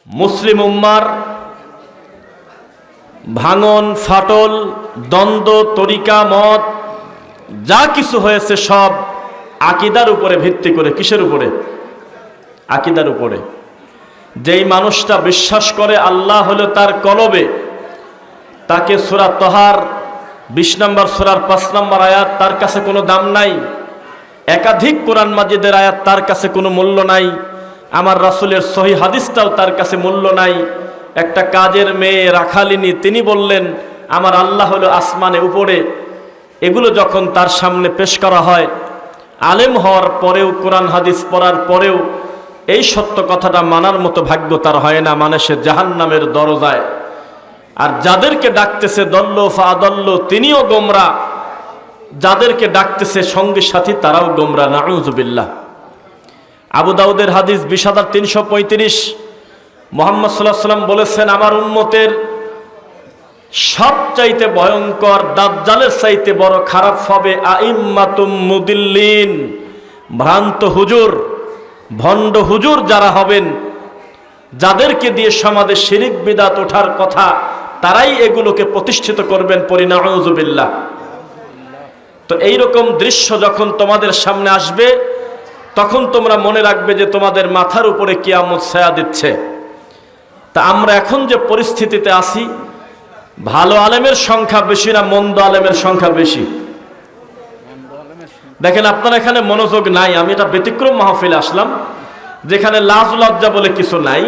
মুসলিম উম্মার ভাঙন, ফাটল, দ্বন্দ্ব, তরিকা, মত যা কিছু হয়েছে সব আকীদার উপরে ভিত্তি করে। কিসের উপরে? আকীদার উপরে। যেই মানুষটা বিশ্বাস করে আল্লাহ হলো তার কলবে, তাকে সূরা তহার 20 নম্বর সূরার 5 নম্বর আয়াত তার কাছে কোনো দাম নাই। একাধিক কোরআন মাজিদের আয়াত তার কাছে কোনো মূল্য নাই। আমার রাসূলের সহিহ হাদিসটাও তার কাছে মূল্য নাই। একটা কাজের মেয়ে রাখালিনী, তিনি বললেন আমার আল্লাহ হলো আসমানে উপরে। এগুলো যখন তার সামনে পেশ করা হয়, আলেম হওয়ার পরেও, কোরআন হাদিস পড়ার পরেও এই সত্য কথাটা মানার মতো ভাগ্য তার হয় না, মানে সে জাহান্নামের দরজায়। আর যাদেরকে ডাকতেছে দল্ল ফাদল্ল, তিনিও গোমরা। যাদেরকে ডাকতেছে সঙ্গী সাথী, তারাও গোমরা। নাউযুবিল্লাহ। আবু দাউদের হাদিস 20,335, মুহাম্মদ সাল্লাল্লাহু আলাইহি ওয়াসাল্লাম বলেছেন আমার উম্মতের সবচাইতে ভয়ঙ্কর, দাজ্জালের চাইতে বড় খারাপ হবে আইম্মাতুম মুদিল্লিন, ভ্রান্ত হুজুর, ভণ্ড হুজুর যারা হবেন, যাদেরকে দিয়ে সমাজে শিরিক বিদআত ওঠার কথা, তারাই এগুলোকে প্রতিষ্ঠিত করবেন। পরি নাউযুবিল্লাহ। তো এইরকম দৃশ্য যখন তোমাদের সামনে আসবে, তখন তোমরা মনে রাখবে যে তোমাদের মাথার উপরে কিয়ামত ছায়া দিচ্ছে। তা আমরা এখন যে পরিস্থিতিতে আছি, ভালো আলেমের সংখ্যা বেশি না মন্দ আলেমের সংখ্যা বেশি? দেখেন আপনারা এখানে মনোযোগ নাই। আমি এটা ব্যতিক্রম মাহফিলে আসলাম, যেখানে লাজ লজ্জা বলে কিছু নাই,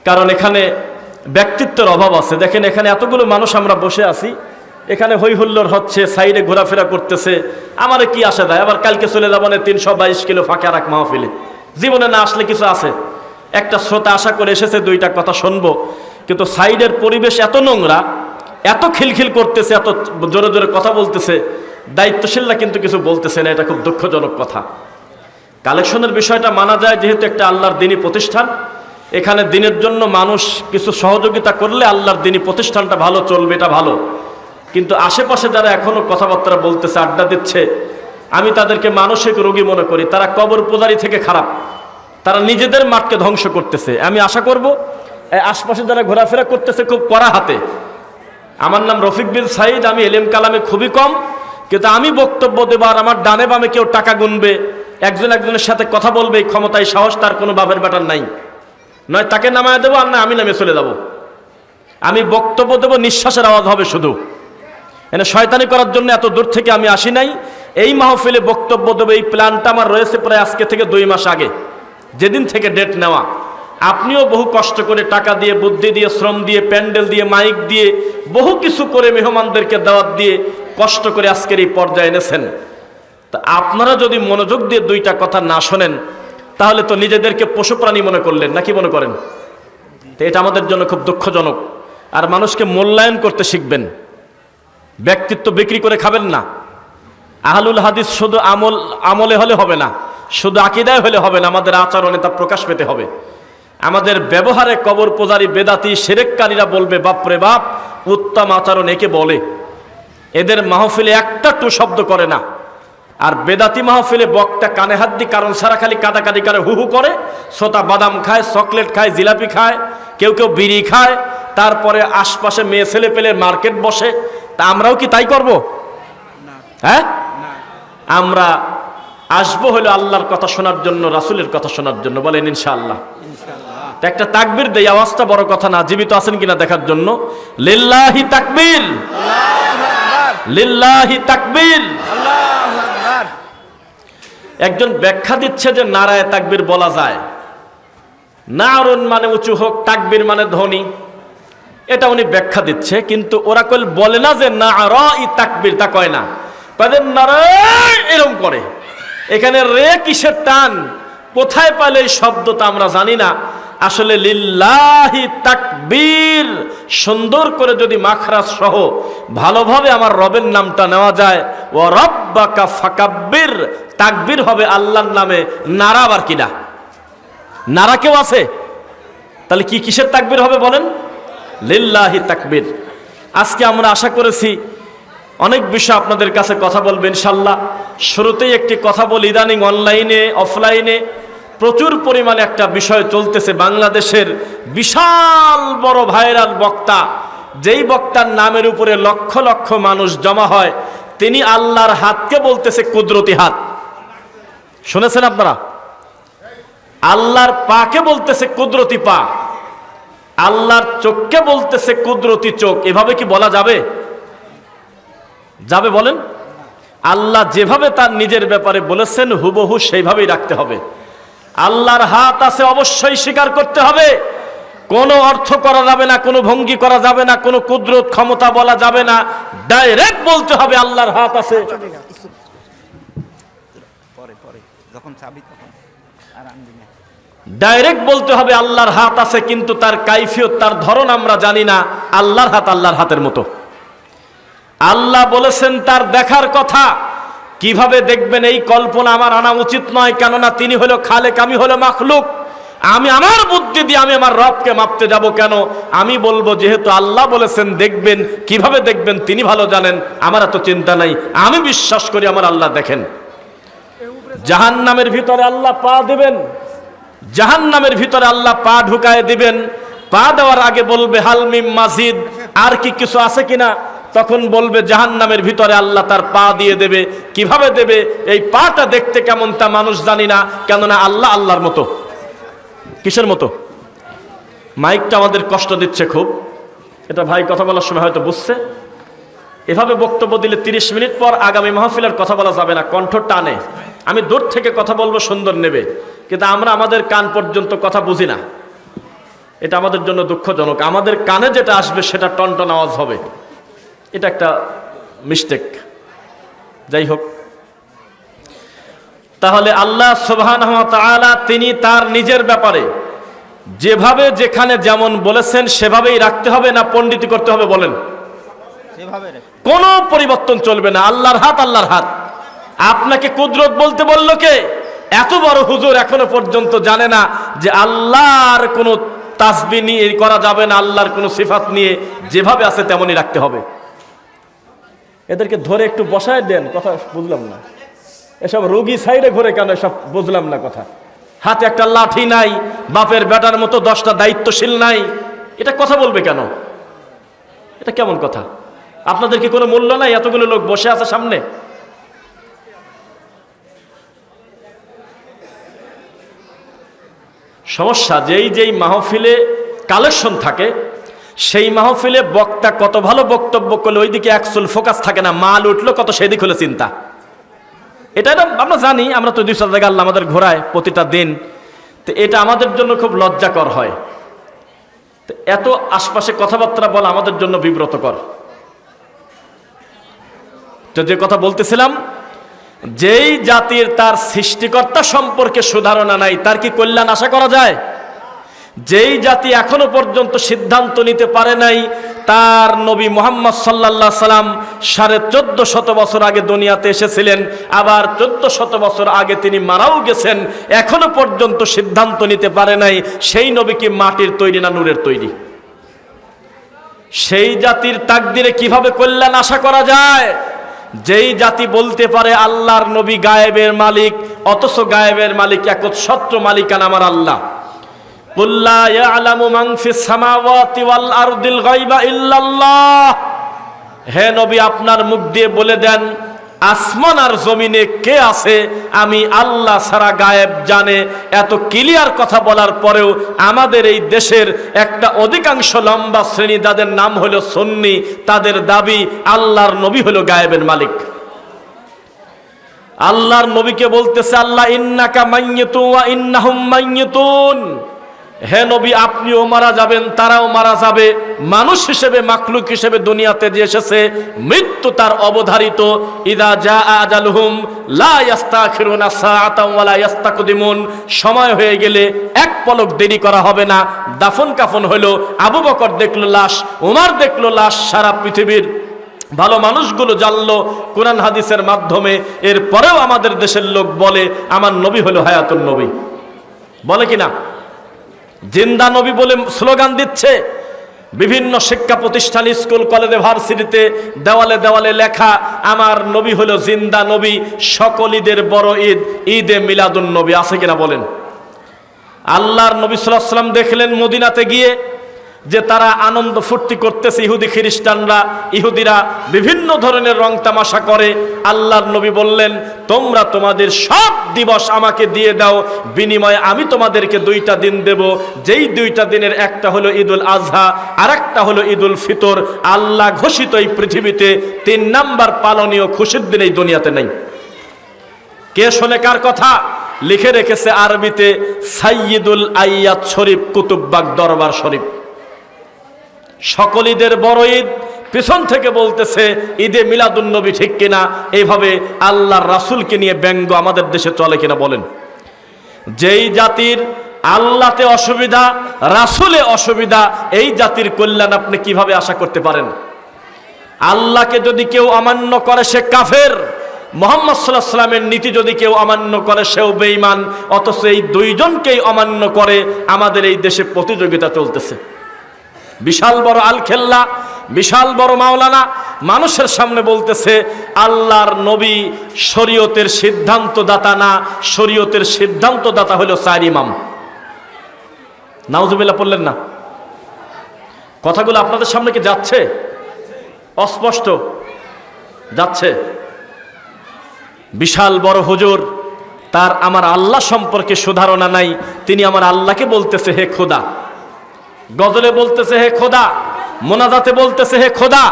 কারণ এখানে ব্যক্তিত্বের অভাব আছে। দেখেন এখানে এতগুলো মানুষ আমরা বসে আছি, এখানে হই হুল্লোড় হচ্ছে, সাইডে ঘোরাফেরা করতেছে, আমারে কি আসে দেয়? আবার কালকে চলে যাবো না 322 কিলো ফাঁকা রাখ মাহফিলে। জীবনে না আসলে কিছু আছে? একটা শ্রোতা আশা করে এসেছে, 2টা কথা শুনবো, কিন্তু সাইডের পরিবেশ এত নোংরা, এত খিলখিল করতেছে, এত জোরে জোরে কথা বলতেছে, দায়িত্বশীলরা কিন্তু কিছু বলতেছে না। এটা খুব দুঃখজনক কথা। কালেকশনের বিষয়টা মানা যায়, যেহেতু একটা আল্লাহর দ্বীনি প্রতিষ্ঠান, এখানে দিনের জন্য মানুষ কিছু সহযোগিতা করলে আল্লাহর দ্বীনি প্রতিষ্ঠানটা ভালো চলবে, এটা ভালো। কিন্তু আশেপাশে যারা এখনো কথাবার্তা বলতেছে, আড্ডা দিচ্ছে, আমি তাদেরকে মানসিক রোগী মনে করি। তারা কবর পূজারি থেকে খারাপ, তারা নিজেদের মাঠকে ধ্বংস করতেছে। আমি আশা করব আশপাশে যারা ঘোরাফেরা করতেছে খুব কড়া হাতে। আমার নাম রফিক বিন সাইদ, আমি এলেম কালামে খুবই কম, কিন্তু আমি বক্তব্য দেবার, আমার ডানে বামে কেউ টাকা গুনবে, একজন একজনের সাথে কথা বলবে, এই ক্ষমতায় সাহস তার কোনো বাপের ব্যাটার নাই। নয় তাকে নামায় দেবো, আর না আমি নামে চলে যাব। আমি বক্তব্য দেবো, নিঃশ্বাসের আওয়াজ হবে শুধু। এনে শয়তানি করার জন্য এত দূর থেকে আমি আসি নাই। এই মাহফিলে বক্তব্য দেবো, এই প্ল্যানটা আমার রয়েছে প্রায় আজকে থেকে 2 মাস আগে, যেদিন থেকে ডেট নেওয়া। আপনিও বহু কষ্ট করে টাকা দিয়ে, বুদ্ধি দিয়ে, শ্রম দিয়ে, প্যান্ডেল দিয়ে, মাইক দিয়ে, বহু কিছু করে মেহমানদেরকে দাওয়াত দিয়ে কষ্ট করে আজকের এই পর্যায়ে এনেছেন। তা আপনারা যদি মনোযোগ দিয়ে 2টা কথা না শোনেন, তাহলে তো নিজেদেরকে পশু প্রাণী মনে করলেন, নাকি মনে করেন? তো এটা আমাদের জন্য খুব দুঃখজনক। আর মানুষকে মূল্যায়ন করতে শিখবেন, ব্যক্তিত্ব বিক্রি করে খাবেন না। আহলুল হাদিস শুধু আমলে হলে হবে না, শুধু আকীদায় হলে হবে না, আমাদের আচরণে তা প্রকাশ পেতে হবে। আমাদের ব্যবহারে কবর পূজারী, বেদাতি, শিরককারীরা বলবে বাপরে বাপ, উত্তম আচরণ একে বলে। এদের মাহফিলে একটা টু শব্দ করে না। আর বেদাতি মাহফিলে বক্তা কানে হাত দিয়ে কারণ ছাড়া খালি কাদাকাদি করে, হু হু করে, শ্রোতা বাদাম খায়, চকলেট খায়, জিলাপি খায়, কেউ কেউ বিড়ি খায়, তারপরে আশপাশে মেয়ে ছেলে পেলে মার্কেট বসে। তা আমরাও কি তাই করব? হ্যাঁ, আমরা আসবো হলো আল্লাহর কথা শোনার জন্য, রাসূলের কথা শোনার জন্য। বলেন ইনশাআল্লাহ। একটা তাকবীর দেই, আওয়াজটা বড় কথা না, জীবিত আছেন কিনা দেখার জন্য। লিল্লাহি তাকবীর, লিল্লাহি তাকবীর। একজন ব্যাখ্যা দিচ্ছে যে নারায়ে তাকবীর বলা যায়, নারুন মানে উঁচু হোক, তাকবীর মানে ধ্বনি, এটা উনি ব্যাখ্যা দিচ্ছে। কিন্তু ওরাকল বলে না যে নারায়ে তাকবীর, তা কয় না, তাদের নারায়ে এরকম করে। এখানে রে কিসের টান, কোথায় পাইলে এই শব্দটা আমরা জানি না। আসলে লিল্লাহি তাকবীর সুন্দর করে যদি মাখরাজ সহ ভালোভাবে আমার রবের নামটা নেওয়া যায়, ওয়া রাব্বাকা ফাকাব্বির, তাকবীর হবে আল্লাহর নামে। নারা আবার কিনা? নারা কেউ আছে? তাহলে কি কিসের তাকবীর হবে বলেন? লিল্লাহি তাকবীর। আজকে আমরা আশা করেছি অনেক বিষয় আপনাদের কাছে কথা বলবেন ইনশাআল্লাহ। শুরুতেই একটি কথা বলি, ইদানিং অনলাইনে অফলাইনে প্রচুর পরিমাণে একটা বিষয় চলতেছে বাংলাদেশের বিশাল বড় ভাইরাল বক্তা, যেই বক্তার নামের উপরে লক্ষ লক্ষ মানুষ জমা হয়, তিনি আল্লাহর হাতকে বলতেছে কুদরতি হাত। শুনেছেন আপনারা? আল্লাহর পাকে বলতেছে কুদরতি পা, আল্লাহর চোখকে বলতেছে কুদরতি চোখ। এভাবে কি বলা যাবে? যাবে বলেন? আল্লাহ যেভাবে তার নিজের ব্যাপারে বলেছেন হুবহু সেইভাবেই রাখতে হবে। আল্লাহর হাত আছে অবশ্যই স্বীকার করতে হবে, কোনো অর্থ করা যাবে না, কোনো ভঙ্গি করা যাবে না, কোনো কুদরত ক্ষমতা বলা যাবে না, ডাইরেক্ট বলতে হবে আল্লাহর হাত আছে। ডাইরেক্ট বলতে হবে আল্লাহর হাত আছে, কিন্তু তার কাইফিয়ত, তার ধরন আমরা জানি না। আল্লাহর হাত আল্লাহর হাতের মতো। আল্লাহ বলেছেন তার দেখার কথা, কিভাবে দেখবেন এই কল্পনা আমার আনা উচিত নয়, কেননা তিনি হলো খালেক, আমি হলো মাখলুক। আমি আমার বুদ্ধি দিয়ে আমি আমার রবকে মাপতে যাব কেন? আমি বলবো যেহেতু আল্লাহ বলেছেন দেখবেন, কিভাবে দেখবেন তিনি ভালো জানেন, আমার এত চিন্তা নাই, আমি বিশ্বাস করি আমার আল্লাহ দেখেন। জাহান্নামের ভিতরে আল্লাহ পা দিবেন, জাহান্নামের ভিতরে আল্লাহ পা ঢুকায় দিবেন। পা দেওয়ার আগে বলবে হালমিম মাজিদ, আর কি কিছু আছে কিনা? তখন বলবে জাহান্নামের ভিতরে আল্লাহ তার পা দিয়ে দেবে। কিভাবে দেবে? এই পাটা দেখতে কেমন তা মানুষ জানি না, কেননা আল্লাহ আল্লাহর মতো। কিসের মতো? মাইকটা আমাদের কষ্ট দিচ্ছে খুব, এটা ভাই কথা বলার সময় হয়তো বুঝছে। এভাবে বক্তব্য দিলে 30 মিনিট পর আগামী মাহফিলের কথা বলা যাবে না, কণ্ঠ টানে। আমি দূর থেকে কথা বলবো, সুন্দর নেবে, কিন্তু আমরা আমাদের কান পর্যন্ত কথা বুঝি না। এটা আমাদের জন্য দুঃখজনক। আমাদের কানে যেটা আসবে সেটা টনটন আওয়াজ হবে, এটা একটা মিস্টেক। যাই হোক, তাহলে আল্লাহ সুবহানাহু ওয়া তাআলা তিনি তার নিজের ব্যাপারে যেভাবে যেখানে যেমন বলেছেন সেভাবেই রাখতে হবে, না পণ্ডিতি করতে হবে? বলেন। কোনো পরিবর্তন চলবে না। আল্লাহর হাত আল্লাহর হাত। আপনাকে কুদরত বলতে বলল কে? এত বড় হুজুর এখনো পর্যন্ত জানে না যে আল্লাহর কোনো তাসবিহ নিয়ে করা যাবে না, আল্লাহর কোনো সিফাত নিয়ে যেভাবে আছে তেমনই রাখতে হবে। এদেরকে ধরে একটু বসায় দেন, কথা বুঝলাম না। এসব রোগী সাইডে ঘুরে কেন, এসব বুঝলাম না কথা। হাতে একটা লাঠি নাই, বাপের বেটার মতো 10টা দায়িত্বশীল নাই, এটা কথা বলবে কেন? এটা কেমন কথা? আপনাদের কি কোনো মূল্য নাই? এতগুলো লোক বসে আছে সামনে। সমস্যা যেই যেই মাহফিলে কালেকশন থাকে, সেই মাহফিলে বক্তা কত ভালো বক্তব্য করলে ওইদিকে অ্যাকচুয়াল ফোকাস থাকে না, মাল উঠলো কত সেদিক হলো চিন্তা। এটা আমরা জানি, আমরা তো 200 জায়গা আল্লাহ আমাদের ঘোরায় প্রতিটা দিন, তো এটা আমাদের জন্য খুব লজ্জাকর হয়। তো এত আশপাশে কথাবার্তা বলা আমাদের জন্য বিব্রতকর। তো যে কথা বলতেছিলাম, যেই জাতির তার সৃষ্টিকর্তা সম্পর্কে সুধারণা নাই, তার কি কল্যাণ আশা করা যায়? যেই জাতি এখনো পর্যন্ত সিদ্ধান্ত নিতে পারে নাই তার নবী মুহাম্মদ সাল্লাল্লাহু আলাইহি সাল্লাম 1450 বছর আগে দুনিয়াতে এসেছিলেন, আবার 1400 বছর আগে তিনি মারাও গেছেন, এখনো পর্যন্ত সিদ্ধান্ত নিতে পারে নাই সেই নবী কি মাটির তৈরি না নূরের তৈরি? সেই জাতির তাকদিরে কিভাবে কল্যাণ আশা করা যায়? যেই জাতি বলতে পারে আল্লাহর নবী গায়েবের মালিক, অথচ গায়েবের মালিক একচ্ছত্র মালিকান আমার আল্লাহ। কুল্লা ইয়ালামু মান ফিস সামাওয়াতি ওয়াল আরদিল গায়বা ইল্লাল্লাহ। হে নবী, আপনার মুখ দিয়ে বলে দেন আসমান আর জমিনে কে আছে? আমি আল্লাহ ছাড়া গায়েব জানে। এত ক্লিয়ার কথা বলার পরেও আমাদের এই দেশের একটা অধিকাংশ লম্বা শ্রেণী, যাদের নাম হলো সুন্নি, তাদের দাবি আল্লাহর নবী হলো গায়েবের মালিক। আল্লাহর নবীকে বলতেছে আল্লাহ, ইন্নাকা মাইয়িতুন ওয়া ইন্নাহুম মাইয়িতুন। হে নবী, আপনিও মারা যাবেন, তারাও মারা যাবে। মানুষ হিসেবে, মাখলুক হিসেবে দুনিয়াতে যে এসেছে, মৃত্যু তার অবধারিত। ইযা জাআ আজালুহুম লা ইস্তাখিরুনা সাআতান ওয়া লা ইস্তাকদিমুন। সময় হয়ে গেলে এক পলক দেরি করা হবে না। দাফন কাফন হলো, আবু বকর দেখলো লাশ, ওমর দেখলো লাশ, সারা পৃথিবীর ভালো মানুষগুলো জানলো কোরআন হাদিসের মাধ্যমে। এরপরেও আমাদের দেশের লোক বলে আমার নবী হলো হায়াতুন নবী, বলে কিনা? জিন্দা নবী বলে স্লোগান দিচ্ছে। বিভিন্ন শিক্ষা প্রতিষ্ঠান, স্কুল, কলেজে, ভার্সিটিতে দেওয়ালে দেওয়ালে লেখা আমার নবী হলো জিন্দা নবী। সকল ঈদের বড় ঈদ ঈদে মিলাদুন নবী, আছে কিনা বলেন? আল্লাহর নবী সাল্লাল্লাহু আলাইহি ওয়াসাল্লাম দেখলেন মদিনাতে গিয়ে যে তারা আনন্দ ফুর্তি করতেছে, ইহুদি খ্রিস্টানরা, ইহুদিরা বিভিন্ন ধরনের রং তামাশা করে। আল্লাহর নবী বললেন, তোমরা তোমাদের সব দিবস আমাকে দিয়ে দাও, বিনিময়ে আমি তোমাদেরকে 2টা দিন দেব, যেই 2টা দিনের একটা হলো ঈদুল আজহা, আর একটা হলো ঈদুল ফিতর। আল্লাহ ঘোষিত এই পৃথিবীতে 3 নাম্বার পালনীয় খুশির দিন এই দুনিয়াতে নেই। কে শোনে কার কথা? লিখে রেখেছে আরবিতে সাইয়্যিদুল আইয়াত শরীফ, কুতুববাগ দরবার শরীফ। সকল ঈদের বড় ঈদ, পিছন থেকে বলতেছে ঈদে মিলাদুন নবী, ঠিক কিনা? এইভাবে আল্লাহর রাসূলকে নিয়ে ব্যঙ্গ আমাদের দেশে চলে কিনা বলেন? যেই জাতির আল্লাহতে অসুবিধা, রাসূলে অসুবিধা, এই জাতির কল্যাণ আপনি কিভাবে আশা করতে পারেন? আল্লাহকে যদি কেউ অমান্য করে সে কাফের, মুহাম্মদ সাল্লাল্লাহু আলাইহি ওয়াসাল্লামের নীতি যদি কেউ অমান্য করে সেও বেঈমান। অথচ এই 2 জনকেই অমান্য করে আমাদের এই দেশে প্রতিযোগিতা চলতেছে। বিশাল বড় আল খেল্লা, বিশাল বড় মাওলানা মানুষের সামনে বলতেছে আল্লাহর নবী শরীয়তের সিদ্ধান্তদাতা না, শরীয়তের সিদ্ধান্তদাতা হলো 4 ইমাম। নাউজুবিল্লাহ পড়লেন না? কথাগুলো আপনাদের সামনে কি যাচ্ছে? অস্পষ্ট যাচ্ছে? বিশাল বড় হুজুর, তার আমার আল্লাহ সম্পর্কে সুধারণা নাই, তিনি আমার আল্লাহকে বলতেছে হে খোদা, গজলে বলতেছে হে খোদা, মোনাজাতে বলতেছে হে খোদা।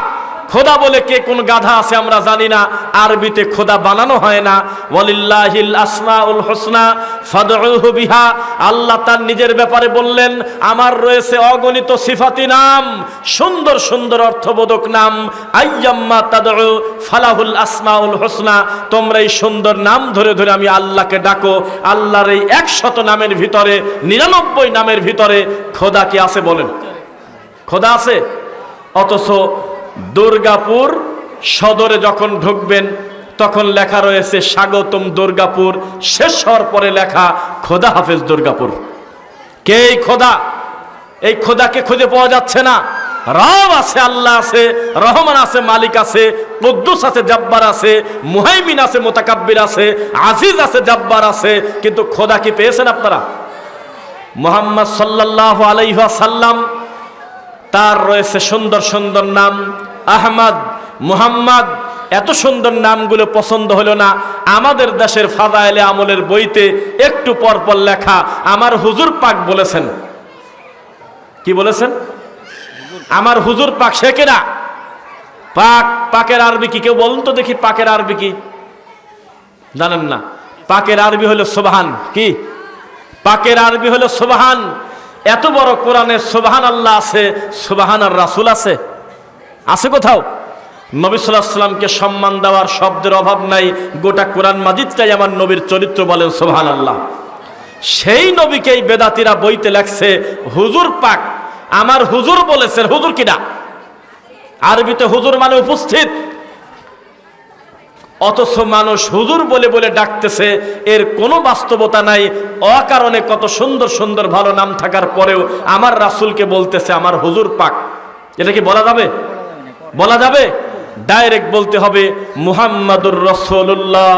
খোদা বলে কে কোন গাধা আছে আমরা জানি না, আরবিতে খোদা বানানো হয় না। ওয়ালিল্লাহিল আসমাউল হুসনা ফাদউহু বিহা। আল্লাহ তার নিজের ব্যাপারে বললেন, আমার রয়েছে অগণিত সিফাতি নাম, সুন্দর সুন্দর অর্থবোধক নাম। আইয়াম্মা তাদউ ফালাহুল আসমাউল হুসনা। তোমরা এই সুন্দর নাম ধরে ধরে আমি আল্লাহকে ডাকো। আল্লাহর এই 100 নামের ভিতরে 99 নামের ভিতরে খোদা কি আছে বলেন? খোদা আছে? অথচ দুর্গাপুর সদরে যখন ঢুকবেন তখন লেখা রয়েছে স্বাগতম দুর্গাপুর, শেষ হওয়ার পরে লেখা খোদা হাফেজ দুর্গাপুর। কে এই খোদা? এই খোদাকে খুঁজে পাওয়া যাচ্ছে না। রব আছে, আল্লাহ আছে, রহমান আছে, মালিক আছে, কুদ্দুস আছে, জব্বার আছে, মুহাইমিন আছে, মুতাকাব্বির আছে, আজিজ আছে, জব্বার আছে, কিন্তু খোদা কি পেয়েছেন আপনারা? মুহাম্মদ সাল্লাল্লাহু আলাইহি ওয়াসাল্লাম, তার রয়েছে সুন্দর সুন্দর নাম, আহমদ, মুহাম্মদ, এত সুন্দর নামগুলো পছন্দ হলো না। আমাদের দেশের ফাদায়েলে আমলের বইতে একটু পর পর লেখা আমার হুজুর পাক বলেছেন। কি বলেছেন? আমার হুজুর পাক। সে কেনা পাক? পাকের আরবি কি কেউ বলুন তো দেখি, পাকের আরবি কি জানেন না? পাকের আরবি হলো সুবহান। কি পাকের আরবি হলো সুবহান। এত বড় কোরআনে সুবহান আল্লাহ আছে, সুবহান আর রাসূল আছে? আছে কোথাও? নবী সাল্লাল্লাহু আলাইহি ওয়াসাল্লামকে সম্মান দেওয়ার শব্দের অভাব নাই। গোটা কোরআন মাজিদটাই আমার নবীর চরিত্র, বলেন সুবহানাল্লাহ। সেই নবীকেই বেদাতীরা বইতে লেখছে হুজুর পাক। আমার হুজুর বলেছেন। হুজুর কিনা? আরবিতে হুজুর মানে উপস্থিত। অথচ মানুষ হুজুর বলে বলে ডাকতেছে, এর কোনো বাস্তবতা নাই। অকারণে কত সুন্দর সুন্দর ভালো নাম থাকার পরেও আমার রাসূলকে বলতেছে আমার হুজুর পাক। এটা কি বলা যাবে? বলা যাবে? ডাইরেক্ট বলতে হবে মুহাম্মাদুর রাসূলুল্লাহ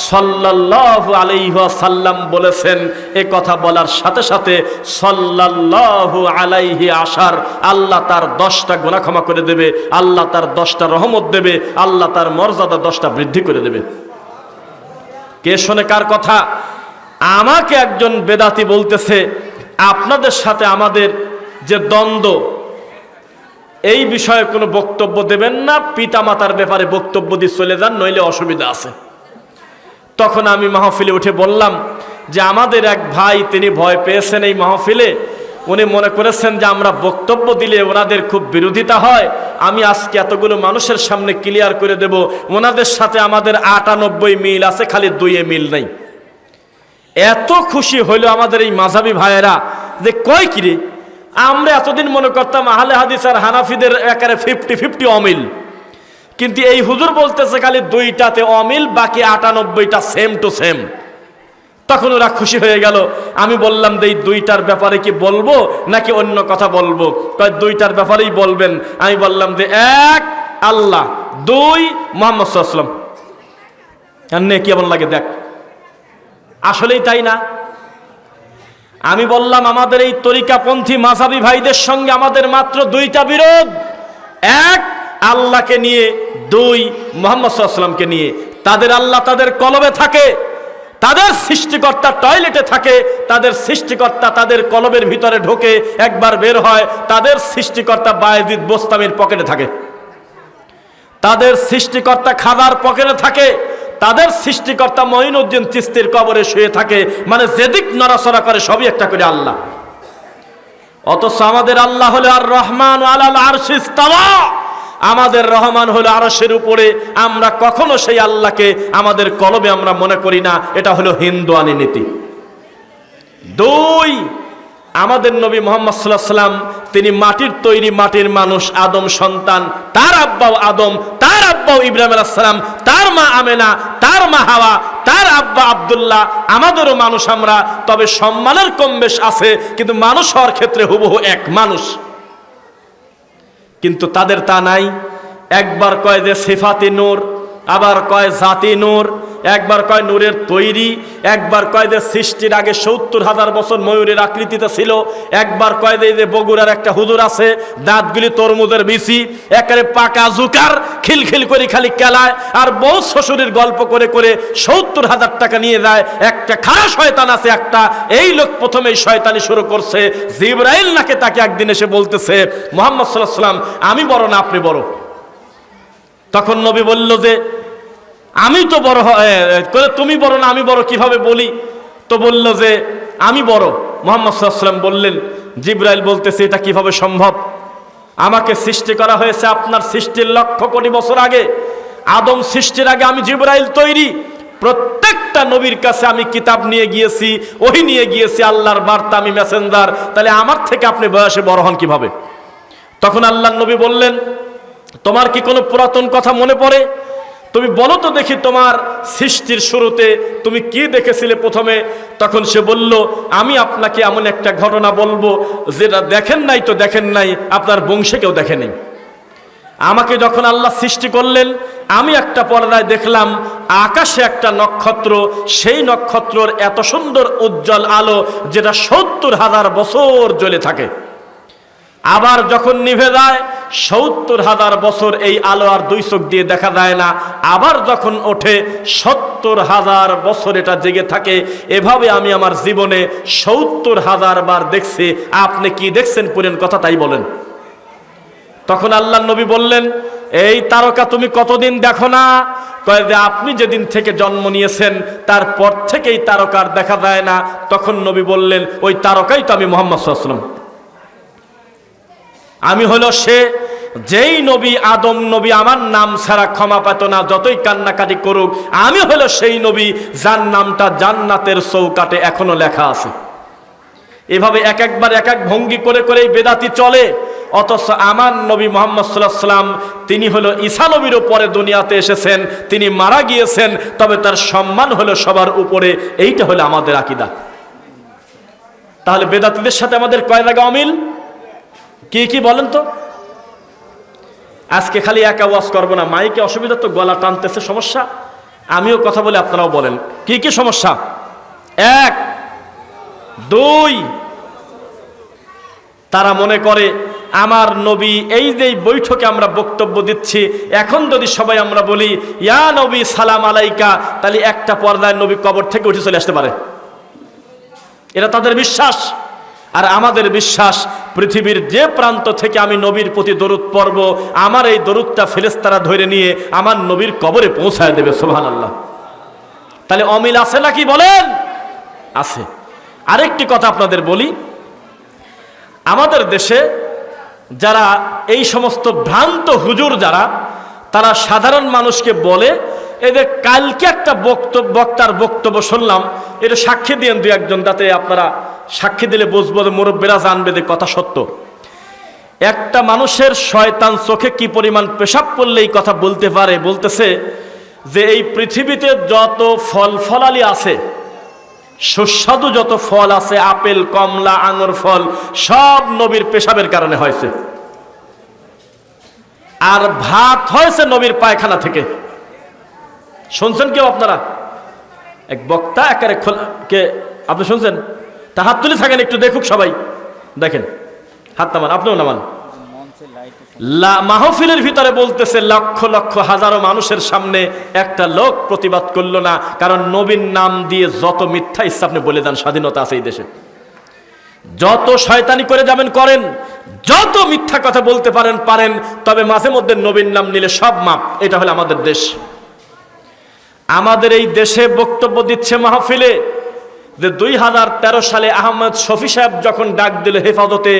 সাল্লাল্লাহু আলাইহি ওয়াসাল্লাম বলেছেন। এ কথা বলার সাথে সাথে সাল্লাল্লাহু আলাইহি আশার, আল্লাহ তার 10টা গুনাহ ক্ষমা করে দেবে, আল্লাহ তার 10টা রহমত দেবে, আল্লাহ তার মর্যাদা 10টা বৃদ্ধি করে দেবে। কে শোনে কার কথা? আমাকে একজন বেদাতি বলতেছে আপনাদের সাথে আমাদের যে দ্বন্দ্ব, এই বিষয়ে কোনো বক্তব্য দেবেন না, পিতামাতার ব্যাপারে বক্তব্য দিয়ে চলে যান, নইলে অসুবিধা আছে। তখন আমি মাহফিলে উঠে বললাম যে আমাদের এক ভাই, তিনি ভয় পেয়েছেন এই মাহফিলে। উনি মনে করেছেন যে আমরা বক্তব্য দিলে ওনাদের খুব বিরোধিতা হয়। আমি আজকে এতগুলো মানুষের সামনে ক্লিয়ার করে দেব, ওনাদের সাথে আমাদের 98 মিল আছে, খালি 2 মিল নাই। এত খুশি হইল আমাদের এই মাযহাবী ভাইয়েরা যে কয় কিরে, আমরা এতদিন মনে করতাম আহলে হাদিস আর হানাফিদের একারে 50-50 অমিল, কিন্তু এই হুজুর বলতেছে খালি 2টাতে অমিল, বাকি 98টা সেম টু সেম। তখন ওরা খুশি হয়ে গেল। আমি বললাম যে এই 2টার ব্যাপারে কি বলবো নাকি অন্য কথা বলবো? কয় 2টার ব্যাপারেই বলবেন। আমি বললাম যে 1 আল্লাহ, 2 মুহাম্মদ সাল্লাল্লাহু আলাইহি ওয়াসাল্লাম। কেমন লাগে দেখ, আসলেই তাই না? আমি বললাম আমাদের এই তরিকাপন্থী মাযহাবী ভাইদের সঙ্গে আমাদের মাত্র দুইটা বিরোধ। এক, আল্লাহকে নিয়ে। দুই, মুহাম্মদ সাল্লাল্লাহু আলাইহি ওয়াসাল্লামকে নিয়ে। তাদের আল্লাহ তাদের কলবে থাকে, তাদের সৃষ্টিকর্তা টয়লেটে থাকে, তাদের সৃষ্টিকর্তা তাদের কলবের ভিতরে ঢোকে, একবার বের হয়। তাদের সৃষ্টিকর্তা বায়েজিদ বোস্তামির পকেটে থাকে, তাদের সৃষ্টিকর্তা খাদার পকেটে থাকে, তাদের সৃষ্টিকর্তা মঈনুদ্দিন চিশতির কবরে শুয়ে থাকে। মানে যেদিক নড়াচড়া করে সবই একটা করে আল্লাহ। অথচ আমাদের আল্লাহ হলো আর রহমান আলাল আরশি ইস্তাওয়া, আমাদের রহমান হলো আরশের উপরে। আমরা কখনো সেই আল্লাহকে আমাদের কলবে আমরা মনে করি না। এটা হলো হিন্দুয়ানি নীতি। দুই, আমাদের নবী মুহাম্মদ সাল্লাল্লাহু আলাইহি ওয়াসাল্লাম তিনি মাটির তৈরি, মাটির মানুষ, আদম সন্তান। তার আব্বাও আদম, তার আব্বাও ইব্রাহিম আলাইহিস সালাম, তার মা আমেনা, তার মা হাওয়া, তার আব্বা আব্দুল্লাহ। আমাদেরও মানুষ আমরা, তবে সম্মানের কম বেশ আছে, কিন্তু মানুষ হওয়ার ক্ষেত্রে হুবহু এক মানুষ। কিন্তু তাদের তা নাই। একবার কয় যে সিফাতি নূর, আবার কয় জাতি নূর, একবার কয় নূরের তৈরি, একবার কয় যে সৃষ্টির আগে ৭০,০০০ বছর ময়ূরের আকৃতিতে ছিল, একবার কয় যে বগুড়ার একটা হুজুর আছে দাঁতগুলি তরমুজের বিচি, একেবারে পাকা জুকার, খিলখিল করে খালি কেলায়, আর বউ শ্বশুরের গল্প করে করে ৭০,০০০ টাকা নিয়ে যায়। একটা খারাপ শয়তান আছে একটা, এই লোক প্রথমেই শয়তানি শুরু করছে। জিবরাইল নাকি তাকে একদিন এসে বলতেছে, মুহাম্মদ সাল্লাল্লাহু আলাইহি ওয়াসাল্লাম আমি বড় না আপনি বড়? তখন নবী বলল যে আমি তো বড়, তুমি বড় না আমি বড় কিভাবে বলি? তো বলল যে আমি বড়। মুহাম্মদ সাল্লাল্লাহু আলাইহি ওয়াসাল্লাম বললেন, জিবরাইল বলতেছে এটা কিভাবে সম্ভব? আমাকে সৃষ্টি করা হয়েছে আপনার সৃষ্টির লক্ষ কোটি বছর আগে। আদম সৃষ্টির আগে আমি জিবরাইল তৈরি। প্রত্যেকটা নবীর কাছে আমি কিতাব নিয়ে গিয়েছি, ওহী নিয়ে গিয়েছি, আল্লাহর বার্তা, আমি মেসেঞ্জার। তাহলে আমার থেকে আপনি বয়সে বড় হন কিভাবে? তখন আল্লাহর নবী বললেন, তোমার কি কোনো পুরাতন কথা মনে পড়ে? তুমি বলো তো দেখি, তোমার সৃষ্টির শুরুতে তুমি কি দেখেছিলে প্রথমে? তখন সে বলল, আমি আপনাকে এমন একটা ঘটনা বলবো যেটা দেখেন নাই তো দেখেন নাই, আপনার বংশে কেউ দেখেনি। আমাকে যখন আল্লাহ সৃষ্টি করলেন, আমি একটা পর্দায় দেখলাম আকাশে একটা নক্ষত্র, সেই নক্ষত্রর এত সুন্দর উজ্জ্বল আলো যেটা ৭০,০০০ বছর জ্বলে থাকে। আবার যখন নিভে যায় ৭০,০০০ বছর এই আলো আর দুই চোখ দিয়ে দেখা যায় না। আবার যখন ওঠে ৭০,০০০ বছর এটা জেগে থাকে। এভাবে আমি আমার জীবনে ৭০,০০০ বার দেখছি। আপনি কি দেখছেন? পুরেন কথা তাই বলেন। তখন আল্লাহ নবী বললেন, এই তারকা তুমি কতদিন দেখো না? কয় যে আপনি যেদিন থেকে জন্ম নিয়েছেন তারপর থেকেই তারকার দেখা যায় না। তখন নবী বললেন, ওই তারকাই তো আমি মুহাম্মদ সাল্লাল্লাহু আলাইহি ওয়াসাল্লাম। আমি হলো সে, যেই নবী আদম নবী আমার নাম ছাড়া ক্ষমা পেত না, যতই কান্নাকাটি করুক। আমি হলো সেই নবী যার নামটা জান্নাতের চৌকাটে এখনো লেখা আছে। এভাবে এক একবার এক এক ভঙ্গি করে করেই বেদাতি চলে। অথচ আমার নবী মুহাম্মদ সাল্লাল্লাহু আলাইহি ওয়াসাল্লাম তিনি হলো ঈসা নবীরও পরে দুনিয়াতে এসেছেন, তিনি মারা গিয়েছেন, তবে তার সম্মান হলো সবার উপরে। এইটা হলো আমাদের আকীদা। তাহলে বেদাতিদের সাথে আমাদের কয় জায়গা অমিল? কি কি বলেন তো? আজকে খালি একা ওয়াজ করবো না, মাইকে অসুবিধা তো, গলা টানতেছে সমস্যা। আমিও কথা বলে আপনারাও বলেন কি কি সমস্যা। এক, দুই, তারা মনে করে আমার নবী, এই যে বৈঠকে আমরা বক্তব্য দিচ্ছি, এখন যদি সবাই আমরা বলি ইয়া নবী সালাম আলাইকা, তাহলে একটা পর্দায় নবী কবর থেকে উঠে চলে আসতে পারে। এটা তাদের বিশ্বাস। আর আমাদের বিশ্বাস, পৃথিবীর যে প্রান্ত থেকে আমি নবীর প্রতি দরুদ পড়ব, আমার এই দরুদটা ফেরেশতারা ধরে নিয়ে আমার নবীর কবরে পৌঁছায় দেবে। সুবহানাল্লাহ। তাহলে অমিল আছে নাকি বলেন? আছে। আরেকটি কথা আপনাদের বলি, আমাদের দেশে যারা এই সমস্ত ভ্রান্ত হুজুর যারা, তারা সাধারণ মানুষকে বলে, এদের কালকে একটা বক্তার বক্তব্য শুনলাম, এটা সাক্ষী দিয়েন দু একজন, তাতে আপনারা সাক্ষী দিলে বুঝবো, মুরব্বীরা জানবে যে কথা সত্য। একটা মানুষের শয়তান চোখে কি পরিমাণ পেশাব করলে এই কথা বলতে পারে? বলতেছে যে এই পৃথিবীতে যত ফল ফলালি আছে, সুস্বাদু যত ফল আছে, আপেল, কমলা, আঙুর ফল, সব নবীর পেশাবের কারণে হয়েছে। আর ভাত হয়েছে নবীর পায়খানা থেকে। শুনছেন কেউ আপনারা? এক বক্তা একারে কে আপনি শুনছেন? তা হাত তুলে থাকেন, একটু দেখুক সবাই, দেখেন হাত নামান, আপনিও নামান। মাহফিলের ভিতরে বলতেছে লক্ষ লক্ষ হাজারো মানুষের সামনে একটা লোক প্রতিবাদ করলো না, কারণ নবীর নাম দিয়ে যত মিথ্যা ইচ্ছা আপনি বলে দেন, স্বাধীনতা আছে এই দেশে। যত শয়তানি করে যাবেন করেন, যত মিথ্যা কথা বলতে পারেন পারেন, তবে মাঝে মধ্যে নবীর নাম নিলে সব মাপ। এটা হলো আমাদের দেশ। আমাদের এই দেশে বক্তব্য দিচ্ছে মাহফিলে যে 2013 সালে আহমদ শফি সাহেব যখন ডাক দিল হেফাজতে,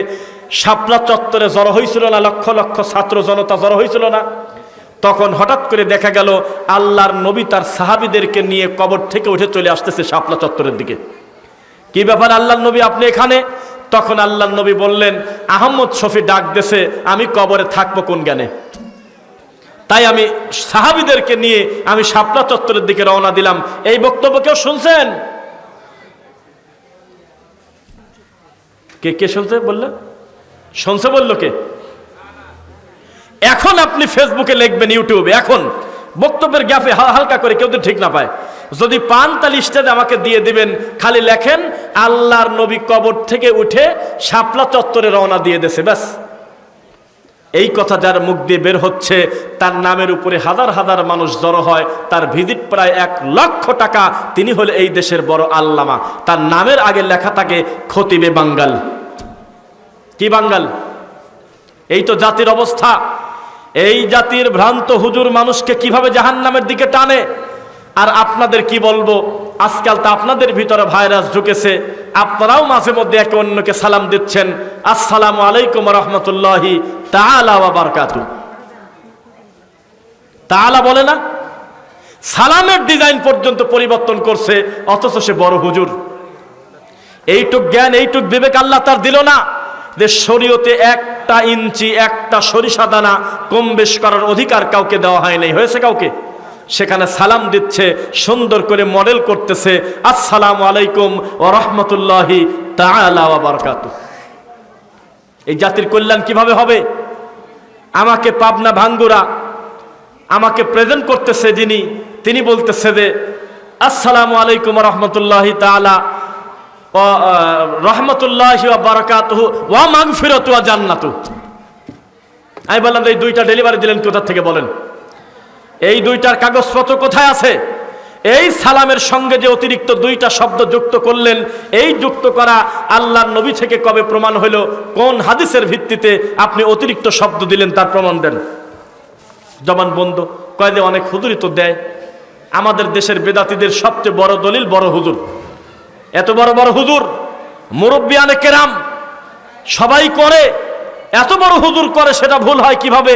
শাপলা চত্বরে জড়ো হয়েছিল না, লক্ষ লক্ষ ছাত্র জনতা জড়ো হয়েছিল না? তখন হঠাৎ করে দেখা গেল আল্লাহর নবী তার সাহাবীদেরকে নিয়ে কবর থেকে উঠে চলে আসতেছে শাপলা চত্বরের দিকে। কি ব্যাপার আল্লাহর নবী, আপনি এখানে? তখন আল্লাহর নবী বললেন, আহমদ শফি ডাক দেশে, আমি কবরে থাকবো কোন জ্ঞানে, তাই আমি সাহাবীদেরকে নিয়ে আমি শাপলা চত্বরের দিকে রওনা দিলাম। এই বক্তব্য কেউ শুনছেন? কে কে শুনছে বললেন? শুনছে বললো কে? এখন আপনি ফেসবুকে লিখবেন, ইউটিউবে, এখন বক্তব্যের গ্যাপে হালকা করে কেউ তো ঠিক না পায়, যদি পান তাহলে স্টেজ আমাকে দিয়ে দিবেন, খালি লেখেন আল্লাহর নবী কবর থেকে উঠে শাপলা চত্বরে রওনা দিয়ে দেছে, ব্যাস। এই কথা যার মুখ দিয়ে বের হচ্ছে, তার নামের উপরে হাজার হাজার মানুষ জড়ো হয়, তার ভিজিট প্রায় 1 লক্ষ টাকা। তিনি হলে এই দেশের বড় আল্লামা, তার নামের আগে লেখা থাকে খতিবে বাঙ্গাল। কি বাঙ্গাল? এই তো জাতির অবস্থা। এই জাতির ভ্রান্ত হুজুর মানুষকে কিভাবে জাহান্নামের দিকে টানে। আর আপনাদের কি বলবো, আজকাল তো আপনাদের ভিতরে ভাইরাস ঢুকেছে, আপনারাও মাঝে মধ্যে একে অন্যকে সালাম দিচ্ছেন, আসসালামু আলাইকুম রহমতুল্লাহি তাআলা ওয়া বারাকাতুহু। তাআলা বলে না, সালামের ডিজাইন পর্যন্ত পরিবর্তন করছে, অথচ সে বড় হুজুর। এইটুক জ্ঞান, এইটুক বিবেক আল্লাহ তার দিল না যে শরীয়তে 1 ইঞ্চি 1 সরিষা দানা কম বেশ করার অধিকার কাউকে দেওয়া হয় নাই। হয়েছে কাউকে? সেখানে সালাম দিচ্ছে, সুন্দর করে মডেল করতেছে, আসসালামু আলাইকুম ওয়া রাহমাতুল্লাহি তাআলা ওয়া বারাকাতুহু। এই জাতির কল্যাণ কিভাবে হবে? আমাকে পাবনা ভাঙ্গুরা আমাকে প্রেজেন্ট করতেছে যিনি, তিনি বলতেছে যে আসসালামু আলাইকুম ওয়া রাহমাতুল্লাহি তাআলা ওয়া রাহমাতুল্লাহি ওয়া বারাকাতুহু ওয়া মাগফিরাতু ওয়া জান্নাতু। আমি বললাম এই 2টা ডেলিভারি দিলেন কোথা থেকে বলেন? এই 2টার কাগজপত্র কোথায় আছে? এই সালামের সঙ্গে যে অতিরিক্ত 2টা শব্দ যুক্ত করলেন, এই যুক্ত করা আল্লাহর নবী থেকে কবে প্রমাণ হলো? কোন হাদিসের ভিত্তিতে আপনি অতিরিক্ত শব্দ দিলেন তার প্রমাণ দেন। জবান বন্ধ কয় যে অনেক হুজুরই তো দেয়। আমাদের দেশের বেদাতীদের সবচেয়ে বড় দলিল বড় হুজুর। এত বড় বড় হুজুর, মুরব্বিয়ানে কেরাম সবাই করে, এত বড় হুজুর করে, সেটা ভুল হয় কিভাবে?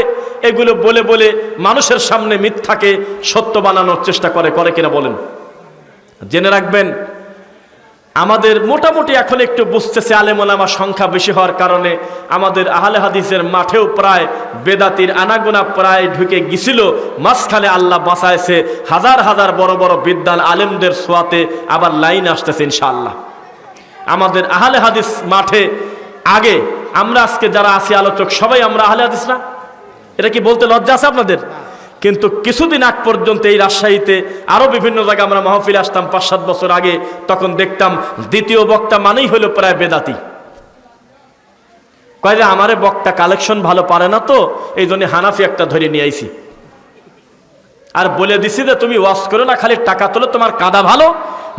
এগুলো বলে বলে মানুষের সামনে মিথ্যাকে সত্য বানানোর চেষ্টা করে কিনা বলেন? জেনে রাখবেন, আমাদের মোটামুটি এখন একটু বুঝতেছে, আলেম ওলামা সংখ্যা বেশি হওয়ার কারণে আমাদের আহলে হাদিসের মাঠেও প্রায় বেদাতির আনাগোনা প্রায় ঢুকে গিয়েছিল। মাঝখানে আল্লাহ বাঁচাইছে, হাজার হাজার বড় বড় বিদ্বান আলেমদের ছোঁয়াতে আবার লাইন আসতেছে ইনশাআল্লাহ। আমাদের আহলে হাদিস মাঠে আগে আমরা আজকে যারা আছি আলোচক সবাই আমরা আহলে হাদিস না? এটা কি বলতে লজ্জা আছে আপনাদের? কিন্তু কিছুদিন আগ পর্যন্ত এই রাজশাহীতে আরো বিভিন্ন জায়গায় আমরা মাহফিলে আসতাম 5-7 বছর আগে, তখন দেখতাম দ্বিতীয় বক্তা মানেই হলো প্রায় বেদাতি। কয় যে আমারে বক্তা কালেকশন ভালো পারে না, তো এই জন্য হানাফি একটা ধরে নিয়ে আইছি, আর বলে দিছি যে তুমি ওয়াজ করো না, খালি টাকা তোলো, তোমার কাঁদা ভালো,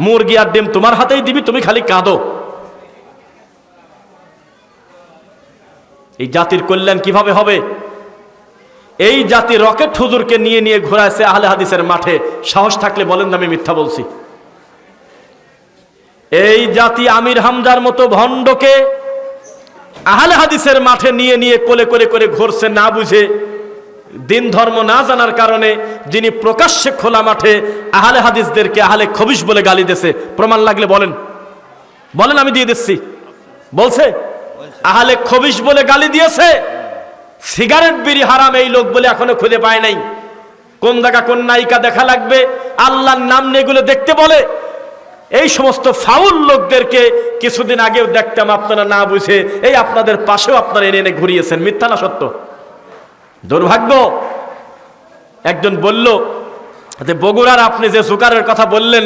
মুরগি আর ডিম তোমার হাতেই দিবি, তুমি খালি কাঁদো। এই জাতির কল্যাণ কিভাবে হবে? এই জাতি রকেট হুজুরকে নিয়ে নিয়ে ঘোরাইছে আহলে হাদিসের মাঠে। সাহস থাকলে বলেন না আমি মিথ্যা বলছি? এই জাতি আমির হামজার মতো ভণ্ডকে আহলে হাদিসের মাঠে নিয়ে নিয়ে কোলে করে করে ঘুরছে, না বুঝে, দিন ধর্ম না জানার কারণে, যিনি প্রকাশ্যে খোলা মাঠে আহলে হাদিসদেরকে আহলে খবিশ বলে গালি দিয়েছে। প্রমাণ লাগলে বলেন, বলেন, আমি দিয়ে দিচ্ছি। বলছে আহলে খবিশ বলে গালি দিয়েছে। সিগারেট বিড়ি হারাম এই লোক বলে এখনো খুঁজে পায় নাই। কোন জায়গা কোন নায়িকা দেখা লাগবে, আল্লাহর নাম নিয়ে এগুলো দেখতে বলে। এই সমস্ত ফাউল লোকদেরকে কিছুদিন আগেও দেখতাম, আপনারা না বুঝে এই আপনাদের পাশেও আপনারা এনে এনে ঘুরিয়েছেন। মিথ্যা না সত্য? দুর্ভাগ্য। একজন বলল যে বগুড়ার আপনি যে জুকারের কথা বললেন,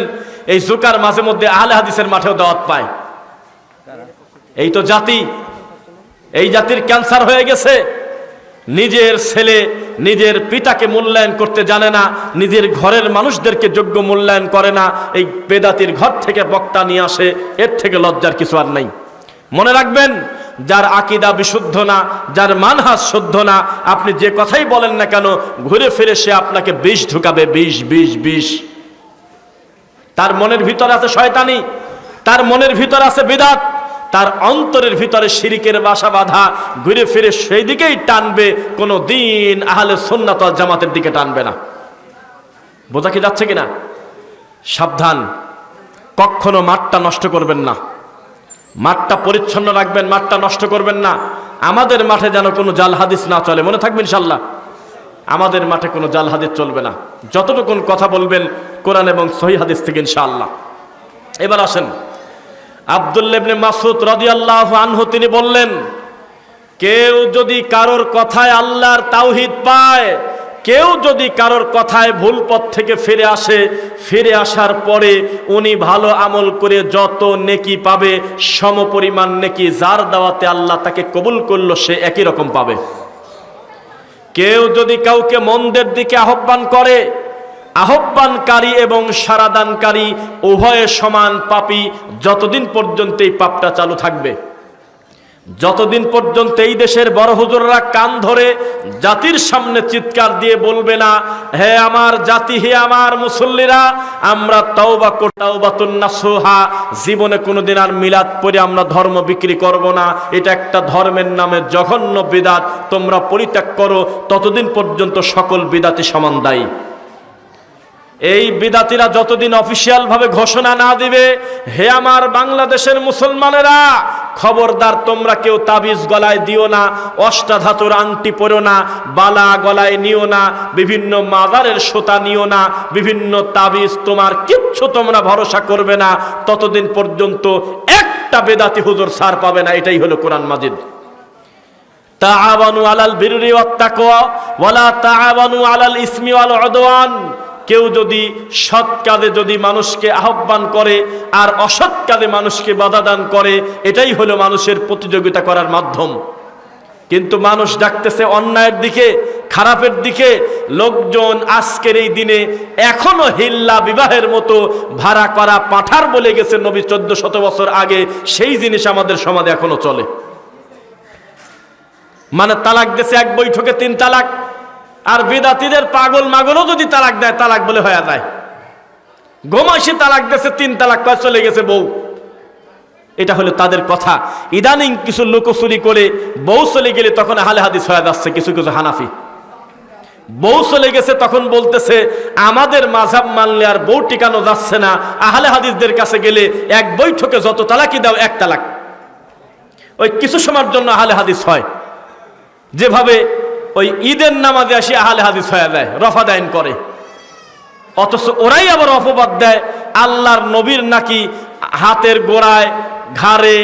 এই জুকার মাঝে মধ্যে আহলে হাদিসের মাঠেও দাওয়াত পায়। এই তো জাতি, এই জাতির ক্যান্সার হয়ে গেছে। নিজের ছেলে নিজের পিতাকে মূল্যায়ন করতে জানে না, নিজের ঘরের মানুষদেরকে যোগ্য মূল্যায়ন করে না, এই বেদাতির ঘর থেকে বক্তা নিয়ে আসে। এর থেকে লজ্জার কিছু আর নাই। মনে রাখবেন, যার আকীদা বিশুদ্ধ না, যার মানহাজ শুদ্ধ না, আপনি যে কথাই বলেন না কেন, ঘুরে ফিরে সে আপনাকে বিষ ঢুকাবে, বিষ বিষ বিষ। তার মনের ভিতর আছে শয়তানি, তার মনের ভিতর আছে বিদআত, তার অন্তরের ভিতরে শিরিকের বাসা বাঁধা। ঘুরে ফিরে সেই দিকেই টানবে, কোনো দিন আহলে সুন্নাত ওয়াল জামাতের দিকে টানবে না। বোঝা কি যাচ্ছে কিনা? সাবধান, কখনো মাঠটা নষ্ট করবেন না, মাঠটা পরিচ্ছন্ন রাখবেন, মাঠটা নষ্ট করবেন না। আমাদের মাঠে যেন কোনো জাল হাদিস না চলে, মনে থাকবে ইনশাআল্লাহ। আমাদের মাঠে কোনো জাল হাদিস চলবে না। যতটুকুন কথা বলবেন কোরআন এবং সহিহ হাদিস থেকে ইনশাআল্লাহ। এবার আসেন, আব্দুল্লাহ ইবনে মাসউদ রাদিয়াল্লাহু আনহু তিনি বললেন, কেউ যদি কারোর কথায় আল্লাহর তাওহীদ পায়, কেউ যদি কারোর কথায় ভুল পথ থেকে ফিরে আসে, ফিরে আসার পরে উনি ভালো আমল করে যত নেকি পাবে, সমপরিমাণ নেকি যার দাওয়াতে আল্লাহ তাকে কবুল করলো সে একই রকম পাবে। কেউ যদি কাউকে মন্দের দিকে আহ্বান করে, আহ্বানকারী এবং সারাদানকারী উভয়ে সমান পাপী, যতদিন পর্যন্ত এই পাপটা চালু থাকবে। যতদিন পর্যন্ত এই দেশের বড় হুজুররা কান ধরে জাতির সামনে চিৎকার দিয়ে বলবে না, হে আমার জাতি, হে আমার মুসল্লিরা, আমরা তাওবা তাওবাতুন নাসুহা, জীবনে কোনোদিন আর মিলাদ পড়ে আমরা ধর্ম বিক্রি করব না, এটা একটা ধর্মের নামে জঘন্য বিদআত, তোমরা পরিত্যাগ করো, ততদিন পর্যন্ত সকল বিদআতি সমান দায়ী। এই বিদাতিরা যতদিন অফিসিয়াল ভাবে ঘোষণা না দিবে, হে আমার বাংলাদেশের মুসলমানেরা, খবরদার তোমরা কেউ তাবিজ গলায় দিও না, অষ্টাধাতুর আংটি পরো না, বালা গলায় নিও না, বিভিন্ন মাজারের সুতা নিও না, বিভিন্ন তাবিজ, তোমার কিচ্ছু তোমরা ভরসা করবে না, ততদিন পর্যন্ত একটা বেদাতি হুজুর ছাড় পাবে না। এটাই হলো কোরআন মাজিদ। তাআওয়ানু আলাল বিররি ওয়াত তাকওয়া ওয়ালা তাআওয়ানু আলাল ইসমি ওয়াল উদওয়ান। কেউ যদি সৎ কাজে যদি মানুষকে আহ্বান করে আর অসৎ কাজে মানুষকে বাধা দান করে, এটাই হলো মানুষের প্রতিযোগিতা করার মাধ্যম। কিন্তু মানুষ ডাকতেছে অন্যায়ের দিকে, খারাপের দিকে। লোকজন আজকের এই দিনে এখনো হিল্লা বিবাহের মতো ভাড়া করা পাঠার বলে গেছে নবী 1400 বছর আগে, সেই জিনিস আমাদের সমাজে এখনো চলে। মানে তালাক দিয়েছে এক বৈঠকে 3 তালাক, আর বিদাতিদের পাগল মাগলও যদি তালাক দেয়, তালাক বলে হয়ে যায়। গোমাসি তালাক দিয়েছে 3 তালাক, চলে গেছে বউ। এটা হলো তাদের কথা। ইদানিং কিছু লুকোচুরি করে বউ চলে গেলে তখন আহলে হাদিস হয়ে যাচ্ছে কিছু কিছু হানাফি। বউ চলে গেছে তখন বলতেছে আমাদের মাযহাব মানলে আর বউ টিকানো যাচ্ছে না, আহলে হাদিসদের কাছে গেলে এক বৈঠকে যত তালাকই দাও 1 তালাক। ওই কিছু সময়ের জন্য আহলে হাদিস হয়, যেভাবে ওই ঈদের নামাজে আসি আহলে হাদিস হয়ে যায়, রফা দাইন করে। অথচ ওরাই আবার অপবাদ দেয় আল্লাহর নবীর নাকি হাতের গোড়ায়, ঘাড়ে,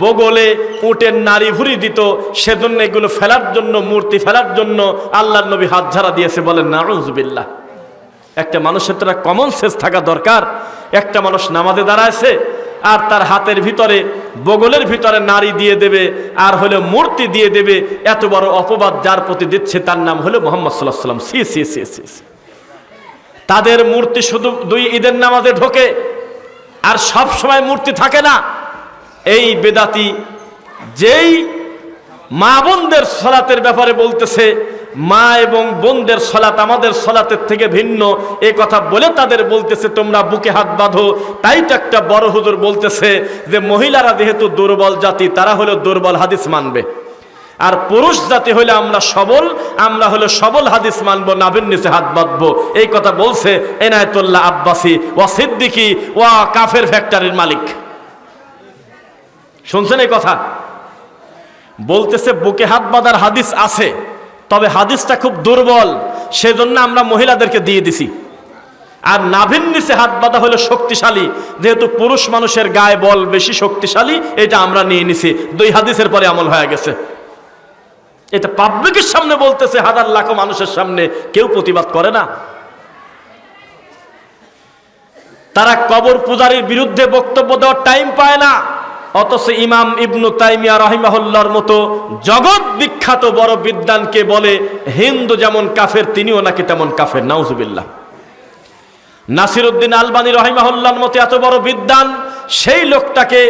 বগলে উটের নাড়ি ভুরি দিত, সেজন্য এগুলো ফেলার জন্য, মূর্তি ফেলার জন্য আল্লাহর নবী হাত ঝাড়া দিয়েছে। বলেন নাউযুবিল্লাহ। একটা মানুষের তারা কমন সেন্স থাকা দরকার। একটা মানুষ নামাজে দাঁড়ায়ছে আর তার হাতের ভিতরে, বগলের ভিতরে নাড়ি দিয়ে দেবে আর হলো মূর্তি দিয়ে দেবে, এত বড় অপবাদ যার প্রতি দিচ্ছে তার নাম হলো মুহাম্মদ সাল্লাল্লাহু আলাইহি ওয়াসাল্লাম। সি সি সি সি। তাদের মূর্তি শুধু 2 ঈদের নামাজে ঢোকে, আর সব সময় মূর্তি থাকে না। এই বেদাতি যেই মা বোনদের সালাতের ব্যাপারে বলতেছে, মা এবং বোনদের সালাত আমাদের সালাতের থেকে ভিন্ন, এই কথা বলে তাদের বলতেছে তোমরা বুকে হাত বাঁধো। তাই তো একটা বড় হুজুর বলতেছে যে মহিলারা যেহেতু দুর্বল জাতি, তারা হলো দুর্বল হাদিস মানবে, আর পুরুষ জাতি হলে আমরা সবল, আমরা হলো সবল হাদিস মানবো, নাভির নিচে হাত বাঁধবো। এই কথা বলছে এনায়েতুল্লাহ আব্বাসী ওয়া সিদ্দিকী ওয়া কাফের ফ্যাক্টরির মালিক। শুনছেন এই কথা? বলতেছে বুকে হাত বাঁধার হাদিস আছে, তবে হাদিসটা খুব দুর্বল, সেজন্য আমরা মহিলাদেরকে দিয়ে দিছি। আর নাভির নিচে হাত বাঁধা হলো শক্তিশালী, যেহেতু পুরুষ মানুষের গায়ে বল বেশি, শক্তিশালী, এটা আমরা নিয়ে নিছি। 2 হাদিসের পরে আমল হয়ে গেছে। এটা পাবলিকের সামনে বলতেছে, হাজার লাখ মানুষের সামনে, কেউ প্রতিবাদ করে না। তারা কবর পূজারীর বিরুদ্ধে বক্তব্য দেওয়ার টাইম পায় না, অথচ ইমাম ইবনু তাইমিয়া রাহিমাহুল্লাহর মতো জগৎ বিখ্যাত বড় বিদ্বানকে বলে হিন্দু যেমন কাফের, তিনিও নাকি তেমন কাফের। নাউজুবিল্লাহ। নাসিরউদ্দিন আলবানী রাহিমাহুল্লাহর মতো এত বড় বিদ্বান, সেই লোকটাকে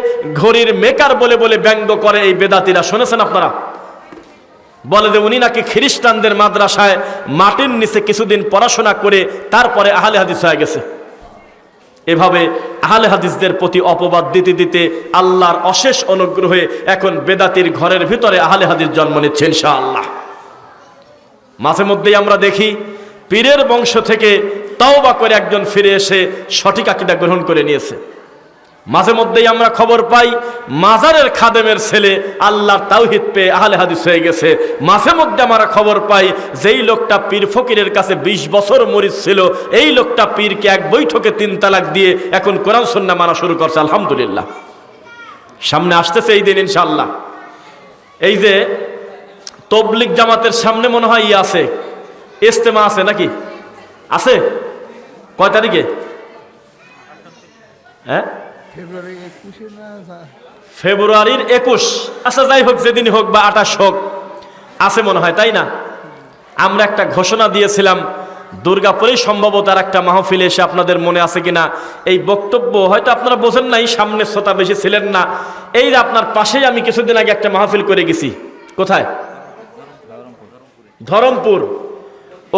ঘড়ির মেকার বলে বলে ব্যঙ্গ করে এই বেদাতীরা। শুনেছেন আপনারা? বলে যে উনি নাকি খ্রিস্টানদের মাদ্রাসায় মাটির নিচে কিছুদিন পড়াশোনা করে তারপরে আহলে হাদিস হয়ে গেছে। এভাবে আহলে হাদিসদের প্রতি অপবাদ দিতে দিতে আল্লাহর অশেষ অনুগ্রহে এখন বেদাতির ঘরের ভিতরে আহলে হাদিস জন্ম নিচ্ছে ইনশাআল্লাহ। মাঝে মধ্যেই আমরা দেখি পীরের বংশ থেকে তওবা করে একজন ফিরে এসে সঠিক আকীদা গ্রহণ করে নিয়েছে। মাঝে মধ্যেই আমরা খবর পাই মাজারের খাদেমের ছেলে আল্লাহর তাওহীদ পেয়ে আহলে হাদিস হয়ে গেছে। মাঝে মধ্যে আমরা খবর পাই যেই লোকটা পীর ফকিরের কাছে 20 বছর মরিদ ছিল, এই লোকটা পীরকে এক বৈঠকে 3 তালাক দিয়ে এখন কোরআন সুন্নাহ মানা শুরু করছে। আলহামদুলিল্লাহ। সামনে আসতেছে এই দিন ইনশাআল্লাহ। এই যে তবলিগ জামাতের সামনে মনে হয় আছে, ইজতেমা আছে নাকি? আছে কয় তারিখে? হ্যাঁ, ফেব্রুয়ারির 21। আচ্ছা যাই হোক, যেদিন হোক বা 28 হোক, আছে মনে হয়, তাই না? আমরা একটা ঘোষণা দিয়েছিলাম দুর্গাপুরেই সম্ভবত আর একটা মাহফিলে এসে, আপনাদের মনে আছে কিনা এই বক্তব্য হয়তো আপনারা বোঝেন নাই, সামনে শ্রোতা বেশি ছিলেন না। এই যে আপনার পাশেই আমি কিছুদিন আগে একটা মাহফিল করে গেছি। কোথায়? ধরমপুর।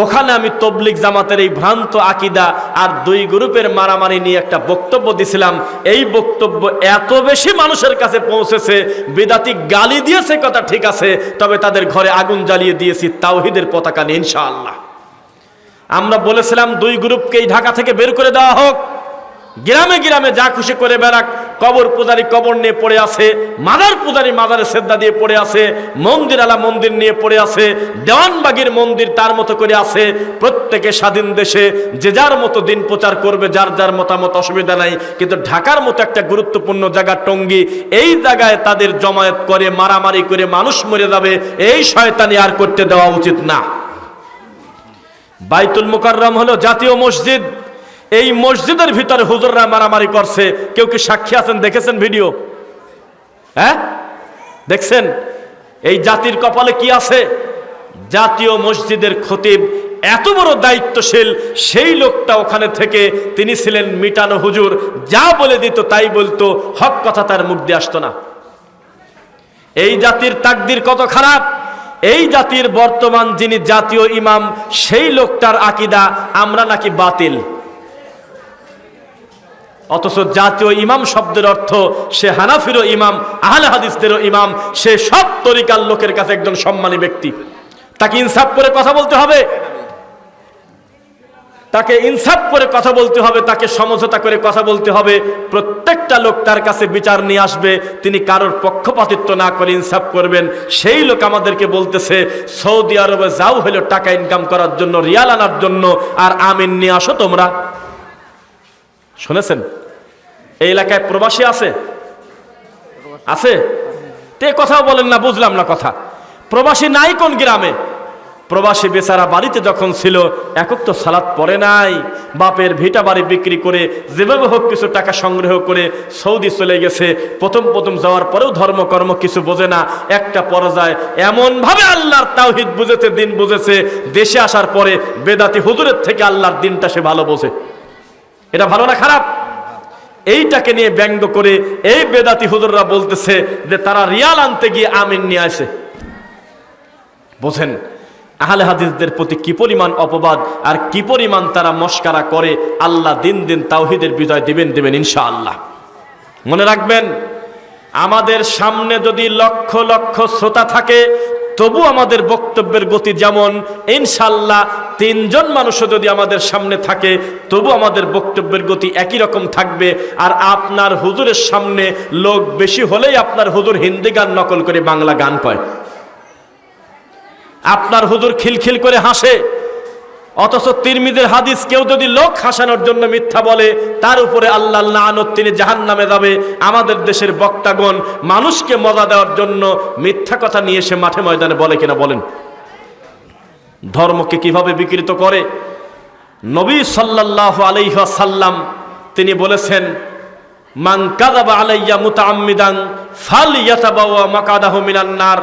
ওখানে আমি তবলিগ জামাতের এই ভ্রান্ত আকীদা আর 2 গ্রুপের মারামারি নিয়ে একটা বক্তব্য দিছিলাম। এই বক্তব্য এত বেশি মানুষের কাছে পৌঁছেছে, বিদাতি গালি দিয়েছে কথা ঠিক আছে, তবে তাদের ঘরে আগুন জ্বালিয়ে দিয়েছি তাওহীদের পতাকা নিয়ে ইনশাআল্লাহ। আমরা বলেছিলাম 2 গ্রুপকেই ঢাকা থেকে বের করে দেওয়া হোক, গ্রামে গ্রামে যা খুশি করে বেড়াক। কবর পূজারি কবর নিয়ে পড়ে আছে, মাজার পূজারি মাজারে সেজদা দিয়ে পড়ে আছে, মন্দির আলা মন্দির নিয়ে পড়ে আছে, দেওয়ানবাগির মন্দির তার মতো করে আছে। প্রত্যেকে স্বাধীন দেশে যে যার মতো দিন প্রচার করবে, যার যার মতামত, অসুবিধা নাই। কিন্তু ঢাকার মতো একটা গুরুত্বপূর্ণ জায়গা টঙ্গী, এই জায়গায় তাদের জমায়েত করে মারামারি করে মানুষ মরে যাবে, এই শয়তানি আর করতে দেওয়া উচিত না। বাইতুল মুকাররম হলো জাতীয় মসজিদ, এই মসজিদের ভিতরে হুজুররা মারামারি করছে। কেউ কি সাক্ষী আছেন? দেখেছেন ভিডিও? হ্যাঁ দেখছেন? এই জাতির কপালে কি আছে? জাতীয় মসজিদের খতিব এত বড় দায়িত্বশীল, সেই লোকটা ওখানে থেকে তিনি ছিলেন মিটানো হুজুর, যা বলে দিত তাই বলতো, হক কথা তার মুখ দিয়ে আসতো না। এই জাতির তাকদির কত খারাপ! এই জাতির বর্তমান যিনি জাতীয় ইমাম, সেই লোকটার আকীদা আমরা নাকি বাতিল, অথচ জাতীয় ইমাম শব্দের অর্থ সে হানাফিরও ইমাম, আহলে হাদিসদেরও ইমাম, সে সব তরিকার লোকের কাছে একজন সম্মানী ব্যক্তি। তাকে ইনসাফ করে কথা বলতে হবে, তাকে ইনসাফ করে কথা বলতে হবে, তাকে সমঝোতা করে কথা বলতে হবে। প্রত্যেকটা লোক তার কাছে বিচার নিয়ে আসবে, তিনি কারোর পক্ষপাতিত্ব না করে ইনসাফ করবেন। সেই লোক আমাদেরকে বলতেছে সৌদি আরবে যাও হলো টাকা ইনকাম করার জন্য, রিয়াল আনার জন্য, আর আমিন নিয়ে আসো তোমরা। শুনেছেন? এই এলাকায় প্রবাসী আছে? আছে? তে কথাও বলেন না, বুঝলাম না কথা। প্রবাসী নাই কোন গ্রামে? প্রবাসী বেচারা বাড়িতে যখন ছিল একক তো সালাত পড়ে নাই, বাপের ভিটা বাড়ি বিক্রি করে যেভাবে হোক কিছু টাকা সংগ্রহ করে সৌদি চলে গেছে। প্রথম প্রথম যাওয়ার পরেও ধর্মকর্ম কিছু বোঝে না, একটা পর্যায়ে এমনভাবে আল্লাহর তাওহীদ বুঝেছে, দিন বুঝেছে, দেশে আসার পরে বেদাতি হুজুরের থেকে আল্লাহর দিনটা সে ভালো বোঝে। এটা ভালো না খারাপ? এইটাকে নিয়ে ব্যঙ্গ করে এই বেদাতি হুজুররা বলতেছে যে তারা রিয়াল আনতে গিয়ে আমিন নিয়ে আসে। বোঝেন আহলে হাদিসদের প্রতি কি পরিমাণ অপবাদ আর কি পরিমাণ তারা মস্কারা করে। আল্লাহ দিন দিন তাওহীদের বিজয় দিবেন ইনশাআল্লাহ। মনে রাখবেন, আমাদের সামনে যদি লক্ষ লক্ষ শ্রোতা থাকে, তবু আমাদের বক্তব্যের গতি যেমন, ইনশাআল্লাহ 3 জন মানুষও যদি আমাদের সামনে থাকে, তবু আমাদের বক্তব্যের গতি একই রকম থাকবে। আর আপনার হুজুরের সামনে লোক বেশি হলেই আপনার হুজুর হিন্দি গান নকল করে বাংলা গান কয়, আপনার হুজুর খিলখিল করে হাসে। অথচ তিরমিজির হাদিস কেউ যদি লোক হাসানোর জন্য মিথ্যা বলে, তার উপরে আল্লাহ লানত, তিনি জাহান্নামে যাবে। আমাদের দেশের বক্তাগণ মানুষকে মজা দেওয়ার জন্য মিথ্যা কথা নিয়ে এসে মাঠে ময়দানে বলে কিনা বলেন? ধর্মকে কিভাবে বিকৃত করে। নবী সাল্লাল্লাহু আলাইহি ওয়াসাল্লাম তিনি বলেছেন, মান কাযাবা আলাইয়া মুতাআম্মিদান ফালইয়াতাবাওয়া মাকাদাহু মিনান নার।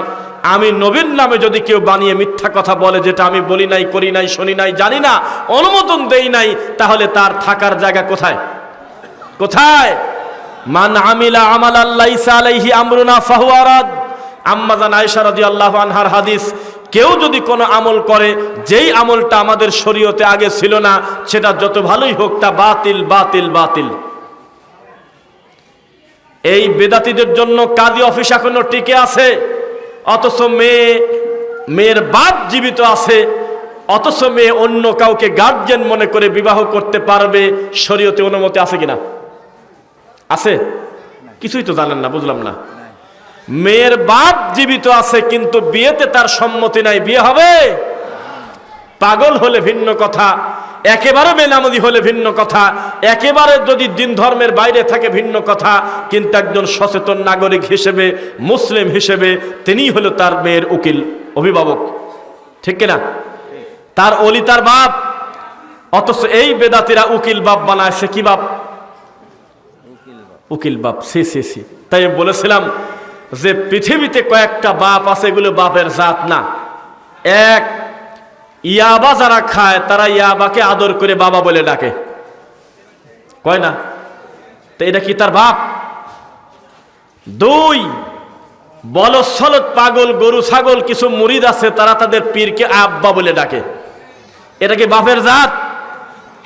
আমি নবীর নামে যদি কেউ বানিয়ে মিথ্যা কথা বলে, যেটা আমি বলি নাই, করি নাই, শুনি নাই, জানি না, অনুমোদন দেই নাই, তাহলে তার থাকার জায়গা কোথায়? কোথায়? মান আমিলা আমালান লাইসা আলাইহি আমরুনা ফাহুয়া রাদ। আম্মা জান আয়েশা রাদিয়াল্লাহু আনহার হাদিস, কেউ যদি কোনো আমল করে যেই আমলটা আমাদের শরীয়তে আগে ছিল না, সেটা যত ভালোই হোক তা বাতিল বাতিল বাতিল। এই বেদাতীদের জন্য কাজী অফিস এখনো টিকে আছে, অথচ মেয়ের বাপ জীবিত আছে, অথচ মেয়ে অন্য কাউকে গার্জিয়ান মনে করে বিবাহ করতে পারবে। শরীয়তে অনুমতি আছে কিনা? আছে? কিছুই তো জানেন না, বুঝলাম না। মেয়ের বাপ জীবিত আছে কিন্তু বিয়েতে তার সম্মতি নাই, বিয়ে হবে? পাগল হলে ভিন্ন কথা, একেবারে বেনামদি হলে ভিন্ন কথা, একেবারে যদি দিন ধর্মের বাইরে থাকে ভিন্ন কথা, কিন্তু একজন সচেতন নাগরিক হিসেবে, মুসলিম হিসেবে তিনিই হলো তার মেয়ের উকিল, অভিভাবক, ঠিক কিনা? তার অলি তার বাপ। অথচ এই বেদাতিরা উকিল বাপ বানায়। সে কি বাপ? উকিল বাপ। সি সি সি। তাই আমি বলেছিলাম যে পৃথিবীতে কয়েকটা বাপ আছে, এগুলো বাপের জাত না। এক, ইয়াবা যারা খায় তারা ইয়াবাকে আদর করে বাবা বলে ডাকে, কয় না? তো এটা কি তার বাপ? দুই, বলদ পাগল গরু ছাগল কিছু মুরিদ আছে, তারা তাদের পীরকে আব্বা বলে ডাকে, এটা কি বাপের জাত?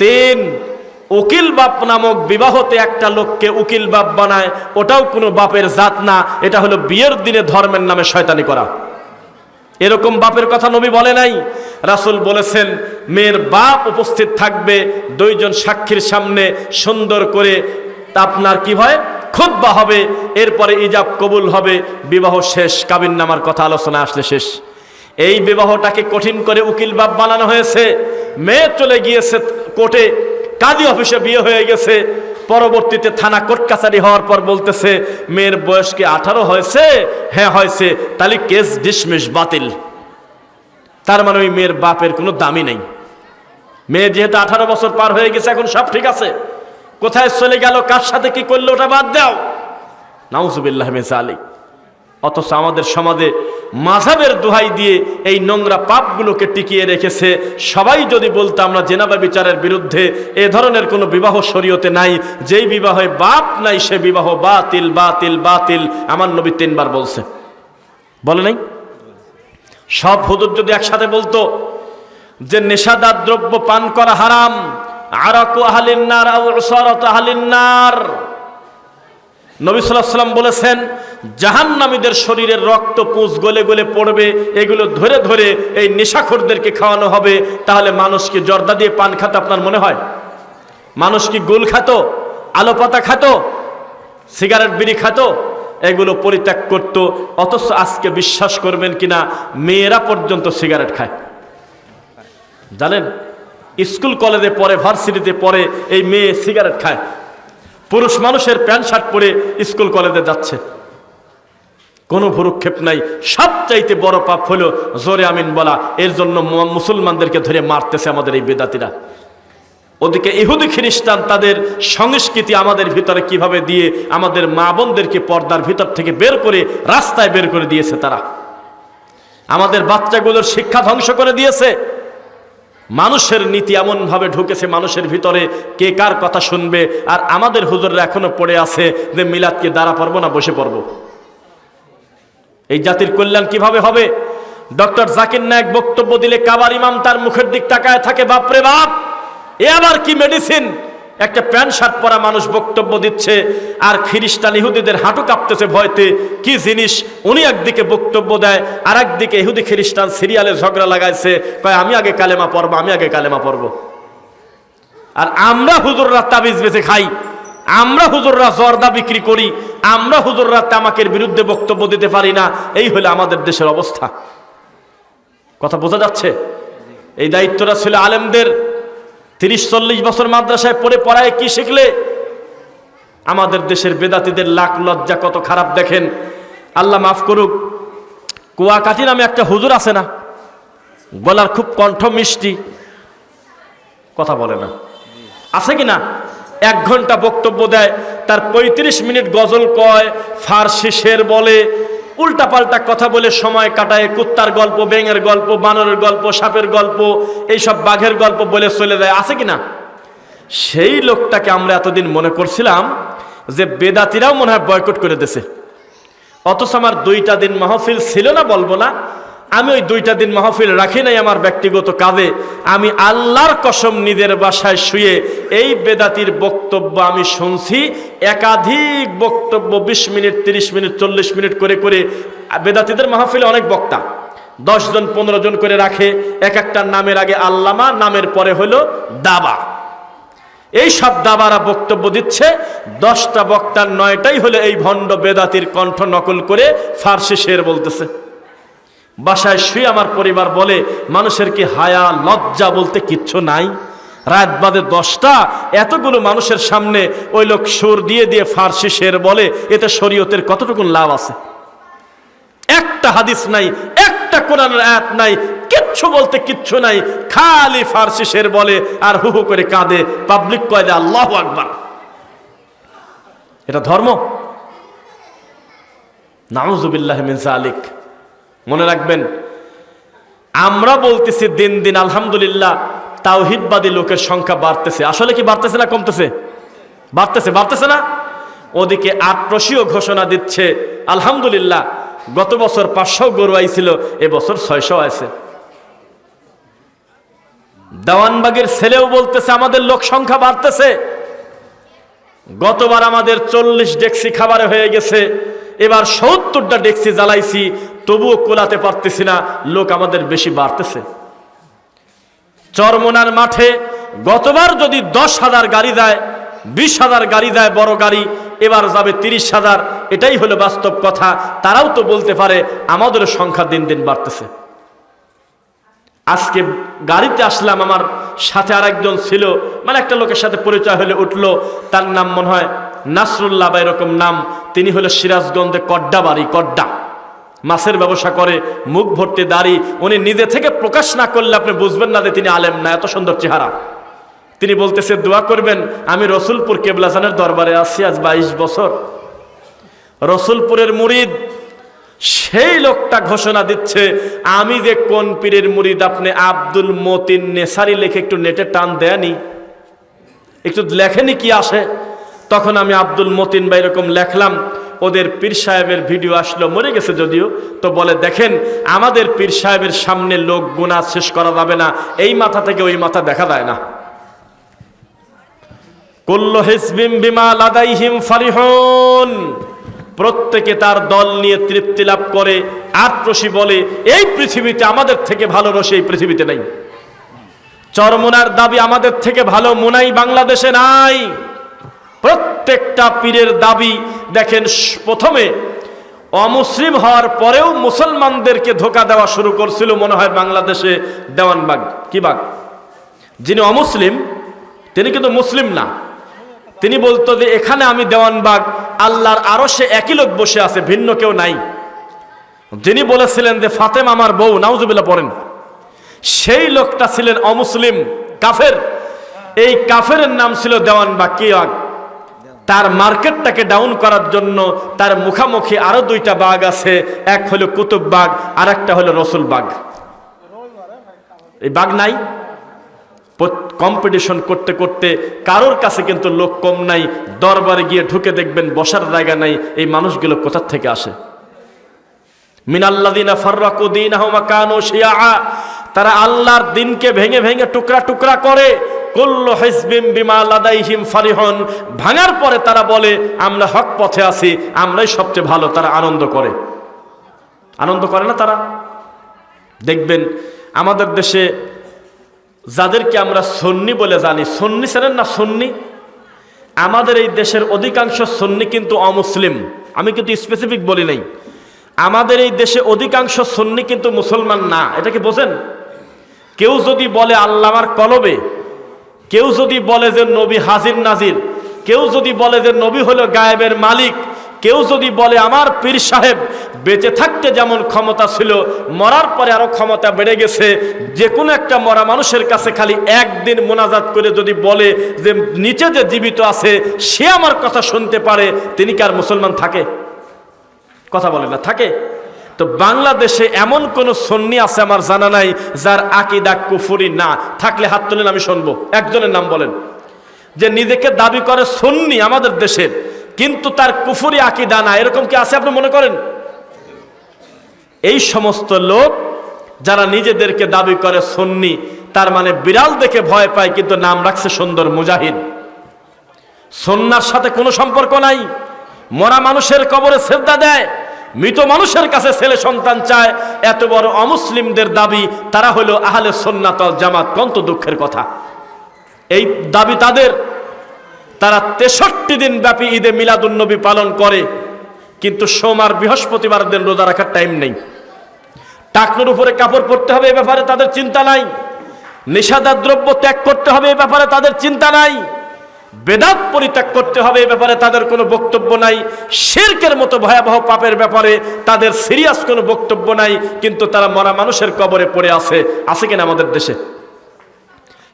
তিন, উকিল বাপ নামক বিবাহতে একটা লোককে উকিল বাপ বানায়, ওটাও কোনো বাপের জাত না, এটা হলো বিয়ের দিনে ধর্মের নামে শয়তানি করা। এরকম বাপের কথা নবী বলে নাই। রাসূল বলেছেন মেয়ের বাপ উপস্থিত থাকবে দুইজন সাক্ষীর সামনে, সুন্দর করে আপনার কি হয় খুতবা হবে, এরপরে ইজাব কবুল হবে, বিবাহ শেষ। কাবিন নামার কথা আলোচনা আসলে শেষ। এই বিবাহটাকে কঠিন করে উকিল বাপ বানানো হয়েছে। মেয়ে চলে গিয়েছে কোর্টে, কাজী অফিসে বিয়ে হয়ে গেছে, পরবর্তীতে থানা কোর্ট কাছারি হওয়ার পর বলতেছে মেয়ের বয়স কি 18 হয়েছে? হ্যাঁ হয়েছে। তাহলে কেস ডিসমিস, বাতিল। তার মানে ওই মেয়ের বাপের কোনো দামই নেই। মেয়ে যেহেতু 18 বছর পার হয়ে গেছে, এখন সব ঠিক আছে, কোথায় চলে গেল, কার সাথে কি করলো, ওটা বাদ দাও। নাউজুবিল্লাহ মিন যালিক। অথচ আমাদের সমাজে মাযহাবের দোহাই দিয়ে এই নোংরা পাপগুলোকে টিকিয়ে রেখেছে। সবাই যদি বলতো আমরা জেনাবা বিচারের বিরুদ্ধে, এ ধরনের কোনো বিবাহ শরীয়তে নাই, যেই বিবাহে বাপ নাই সে বিবাহ বাতিল বাতিল বাতিল। আমার নবী 3 বার বলছে, বলে নাই? সব হুজুর যদি একসাথে বলতো যে নেশাদার দ্রব্য পান করা হারাম, আরাকু আহলিন নার আও উসারাতু আহলিন নার, নবী সাল্লাল্লাহু আলাইহি ওয়াসাল্লাম বলেছেন জাহান্নামীদের শরীরের রক্ত পুঁজ গলে গলে পড়বে, এগুলো ধরে ধরে এই নেশাখোরদেরকে খাওয়ানো হবে। তাহলে মানুষ কি জর্দা দিয়ে পান খাতো আপনার মনে হয়? মানুষ কি গুল খাতো, আলো পাতা খাতো, সিগারেট বিড়ি খাতো? এগুলো পরিত্যাগ করত। অথচ আজকে বিশ্বাস করবেন কিনা, মেয়েরা পর্যন্ত সিগারেট খায়। জানেন, স্কুল কলেজে পড়ে, ভার্সিটিতে পড়ে, এই মেয়ে সিগারেট খায়। পুরুষ মানুষের প্যান্ট শার্ট পরে স্কুল কলেজে যাচ্ছে, কোনো ভুরুক্ষেপ নাই। সবচাইতে বড় পাপ হলো জোরে আমিন বলা। এর জন্য মুসলমানদেরকে ধরে মারতেছে আমাদের এই বেদাতিরা। ওদিকে ইহুদি খ্রিস্টান তাদের সংস্কৃতি আমাদের ভিতরে কিভাবে দিয়ে আমাদের মা বোনদেরকে পর্দার ভিতর থেকে বের করে রাস্তায় বের করে দিয়েছে। তারা আমাদের বাচ্চাগুলোর শিক্ষা ধ্বংস করে দিয়েছে। মানুষের নীতি এমন ভাবে ঢুকেছে মানুষের ভিতরে, কে কার কথা শুনবে। আর আমাদের হুজুররা এখনো পড়ে আছে যে মিলাদকে দাঁড়া পড়বো না বসে পড়বো। এই জাতির কল্যাণ কিভাবে হবে? ডক্টর জাকির নায়েক বক্তব্য দিলে কাবার ইমাম তার মুখের দিক তাকায় থাকে, বাপরে বাপ, এ আবার কি মেডিসিন? একটা প্যান্ট শার্ট পরা মানুষ বক্তব্য দিচ্ছে, আর খ্রিস্টান ইহুদিদের হাঁটু কাঁপতেছে ভয়তে। কি জিনিস! উনি একদিকে বক্তব্য দেয়, আর একদিকে ইহুদি খ্রিস্টান সিরিয়ালে ঝগড়া লাগাইছে, কয় আমি আগে কালেমা পড়বো, আমি আগে কালেমা পড়বো। আর আমরা হুজুররা তাবিজ বেচে খাই, আমরা হুজুররা জর্দা বিক্রি করি, আমরা হুজুররা তামাকের বিরুদ্ধে বক্তব্য দিতে পারি না। এই হলো আমাদের দেশের অবস্থা। কথা বোঝা যাচ্ছে? এই দায়িত্বটা ছিল আলেমদের। 30-40 বছর মাদ্রাসায় পড়ে পড়ায় কি শিখলে? আমাদের দেশের বেদাতীদের লাখ লজ্জা কত খারাপ দেখেন। আল্লাহ মাফ করুক, কুয়াকাটি নামে একটা হুজুর আছে না, গলার খুব কণ্ঠ মিষ্টি, কথা বলে না, আছে কি না? 1 ঘন্টা বক্তব্য দেয়, তার 35 মিনিট গজল কয়, ফার্সি শের বলে, উল্টাপাল্টা কথা বলে সময় কাটায়, কুত্তার গল্প, ব্যাঙের গল্প, বানরের গল্প, সাপের গল্প, এইসব বাঘের গল্প বলে চলে যায়, আছে কিনা? সেই লোকটাকে আমরা এতদিন মনে করছিলাম যে বেদাতিরাও মনে হয় বয়কট করে দিয়েছে। অথচ আমার 2টা দিন মাহফিল ছিল না বলবো না, আমি ওই 2টা দিন মাহফিল রাখি নাই আমার ব্যক্তিগত কাজে। আমি আল্লাহর কসম নিজের বাসায় শুয়ে এই বেদাতির বক্তব্য আমি শুনছি, একাধিক বক্তব্য 20 মিনিট, 30 মিনিট, 40 মিনিট করে করে। বেদাতিদের মাহফিলে অনেক বক্তা, 10 জন 15 জন করে রাখে, এক একটা নামের আগে আল্লামা, নামের পরে হলো দাবা। এই সব দাবারা বক্তব্য দিচ্ছে, 10টা বক্তার 9টাই হলো এই ভণ্ড বেদাতির কণ্ঠ নকল করে ফার্সি শের বলতেছে। বাসায় শুয়ে আমার পরিবার বলে, মানুষের কি হায়া লজ্জা বলতে কিচ্ছু নাই? রাত বাদে 10টা, এতগুলো মানুষের সামনে ওই লোক সুর দিয়ে দিয়ে ফার্সি শের বলে, এতে শরীয়তের কতটুকু লাভ আছে? একটা হাদিস নাই, একটা কোরআনের আয়াত নাই, কিচ্ছু বলতে কিচ্ছু নাই, খালি ফার্সি শের বলে আর হু হু করে কাঁদে, পাবলিক কয় যে আল্লাহু আকবার। এটা ধর্ম? নাউযুবিল্লাহি মিন যালিক। মনে রাখবেন, আমরা বলতেছি দিন দিন আলহামদুলিল্লাহ তাওহীদবাদী লোকের সংখ্যা বাড়তেছে। আসলে কি বাড়তেছে না কমতেছে? বাড়তেছে, বাড়তেছে না? ওদিকে আটরশিও ঘোষণা দিচ্ছে আলহামদুলিল্লাহ, গত বছর 500 গরু আইছিল, এবছর 600 আছে। দেওয়ানবাগের ছেলেও বলতেছে আমাদের লোক সংখ্যা বাড়তেছে। গতবার আমাদের 40 ডেক্সি খাবারে হয়ে গেছে, এবার 70টা ডেক্সি জ্বালাইছি, তবুও কোলাতে পারতেছি না, লোক আমাদের বেশি বাড়তেছে। চরমোনার মাঠে গতবার যদি 10,000 গাড়ি যায়, 20,000 গাড়ি যায় বড় গাড়ি, এবার যাবে 30,000। এটাই হলো বাস্তব কথা। তারাও তো বলতে পারে আমাদের সংখ্যা দিন দিন বাড়তেছে। আজকে গাড়িতে আসলাম, আমার সাথে আরেকজন ছিল, মানে একটা লোকের সাথে পরিচয় হলে উঠলো, তার নাম মনে হয় নাসরুল্লাহ বা এরকম নাম। তিনি হলো সিরাজগঞ্জে কড্ডা বাড়ি, কড্ডা, মাছের ব্যবসা করে, মুখ ভর্তি দাড়ি। উনি নিজে থেকে প্রকাশ না করলে আপনি বুঝবেন না যে তিনি আলেম না, এত সুন্দর চেহারা। তিনি বলতেছে দোয়া করবেন, আমি রসুলপুর কেবলাজানের দরবারে আছি আজ 22 বছর, রসুলপুরের মুরিদ। সেই লোকটা ঘোষণা দিচ্ছে আমি যে কোন পীরের মুরিদ, আপনি আব্দুল মতিন নেসারি লেখে একটু নেটে টান দেয়নি, একটু লেখেনি কি আসে? তখন আমি আব্দুল মতিন বা এরকম লেখলাম, ওদের পীর সাহেবের ভিডিও আসলো, মরে গেছে যদিও, তো বলে দেখেন আমাদের পীর সাহেবের সামনে লোক গুনাহ শেষ করা যাবে না, এই মাথা থেকে ওই মাথা দেখা যায় না। কুল্লু হিজবিম বিমা লাদাইহিম ফারিহুন, প্রত্যেকে তার দল নিয়ে তৃপ্তি লাভ করে। আটরশি বলে এই পৃথিবীতে আমাদের থেকে ভালো রশি এই পৃথিবীতে নাই। চরমোনার দাবি আমাদের থেকে ভালো মোনাই বাংলাদেশে নাই। প্রত্যেকটা পীরের দাবি দেখেন, প্রথমে অমুসলিম হওয়ার পরেও মুসলমানদেরকে ধোঁকা দেওয়া শুরু করছিল মনে হয় বাংলাদেশে দেওয়ানবাগ। কি বাগ? যিনি অমুসলিম তিনি কিন্তু মুসলিম না, তিনি বলতো যে এখানে আমি দেওয়ানবাগ, আল্লাহর আরশে একই লোক বসে আছে, ভিন্ন কেউ নাই। যিনি বলেছিলেন যে ফাতেমা আমার বউ, নাউজুবিল্লাহ পড়েন, সেই লোকটা ছিলেন অমুসলিম, কাফের। এই কাফেরের নাম ছিল দেওয়ানবাগ। কি বাগ? তার মার্কেটটাকে ডাউন করার জন্য তার মুখামুখি আরো 2টা বাগ আছে, এক হলো কুতুব বাগ, আর একটা হলো রসুল বাগ। এই বাগ নাই। কম্পিটিশন করতে করতে কারোর কাছে কিন্তু লোক কম নাই। দরবারে গিয়ে ঢুকে দেখবেন বসার জায়গা নাই। এই মানুষগুলো কোথা থেকে আসে? মিনাল্লাযিনা ফাররাকু দীনাহুম ওয়া কানু শিয়া, তারা আল্লাহর দ্বীনকে ভেঙে ভেঙে টুকরা টুকরা করে। কুল্লু হিজবিম বিমা লাদাইহিম ফারিহুন, ভাঙার পরে তারা বলে আমরা হক পথে আছি, আমরাই সবচেয়ে ভালো। তারা আনন্দ করে। আনন্দ করে না তারা? দেখবেন আমাদের দেশে যাদেরকে আমরা সুন্নি বলে জানি, সুন্নি ছিলেন না সুন্নি, আমাদের এই দেশের অধিকাংশ সুন্নি কিন্তু অমুসলিম। আমি কিন্তু স্পেসিফিক বলি নাই, আমাদের এই দেশে অধিকাংশ সুন্নি কিন্তু মুসলমান না। এটা কি বোঝেন? কেউ যদি বলে আল্লাহ আমার কলবে, কেউ যদি বলে যে নবী হাজির নাজির, কেউ যদি বলে যে নবী হলো গায়েবের মালিক, কেউ যদি বলে আমার পীর সাহেব বেঁচে থাকতে যেমন ক্ষমতা ছিল মরার পরে আরো ক্ষমতা বেড়ে গেছে, যে কোনো একটা মরা মানুষের কাছে খালি একদিন মোনাজাত করে যদি বলে যে নিচে যে জীবিত আছে সে আমার কথা শুনতে পারে, তিনি কি আর মুসলমান থাকে? কথা বলে না, থাকে? তো বাংলাদেশে এমন কোন সুন্নি আছে আমার জানা নাই যার আকীদা কুফরি না, থাকলে হাত তুলেন, আমি শুনবো। একজনের নাম বলেন যে নিজেকে দাবি করে সুন্নি আমাদের দেশের, কিন্তু তার কুফরি আকীদা না, এরকম কি আছে আপনি মনে করেন? এই সমস্ত লোক যারা নিজেদেরকে দাবি করে সুন্নি, তার মানে বিড়াল দেখে ভয় পায় কিন্তু নাম রাখছে সুন্দর মুজাহিদ। সুন্নাহর সাথে কোনো সম্পর্ক নাই। মরা মানুষের কবরে সিজদা দেয়, মৃত মানুষের কাছে ছেলে সন্তান চায়, এত বড় অমুসলিমদের দাবি তারা হলো আহলে সুন্নাত ওয়াল জামাত। কত দুঃখের কথা, এই দাবি তাদের। তারা 63 দিন ব্যাপী ঈদে মিলাদুন্নবী পালন করে, কিন্তু সোমবার বৃহস্পতিবার দিন রোজা রাখার টাইম নেই। টাকনুর উপরে কাপড় পরতে হবে এ ব্যাপারে তাদের চিন্তা নাই। নেশাদার দ্রব্য ত্যাগ করতে হবে এ ব্যাপারে তাদের চিন্তা নাই। বেদাত পরিত্যাগ করতে হবে এ ব্যাপারে তাদের কোনো বক্তব্য নাই। শিরকের মতো ভয়াবহ পাপের ব্যাপারে তাদের সিরিয়াস কোনো বক্তব্য নাই, কিন্তু তারা মরা মানুষের কবরে পড়ে আছে কিনা আমাদের দেশে?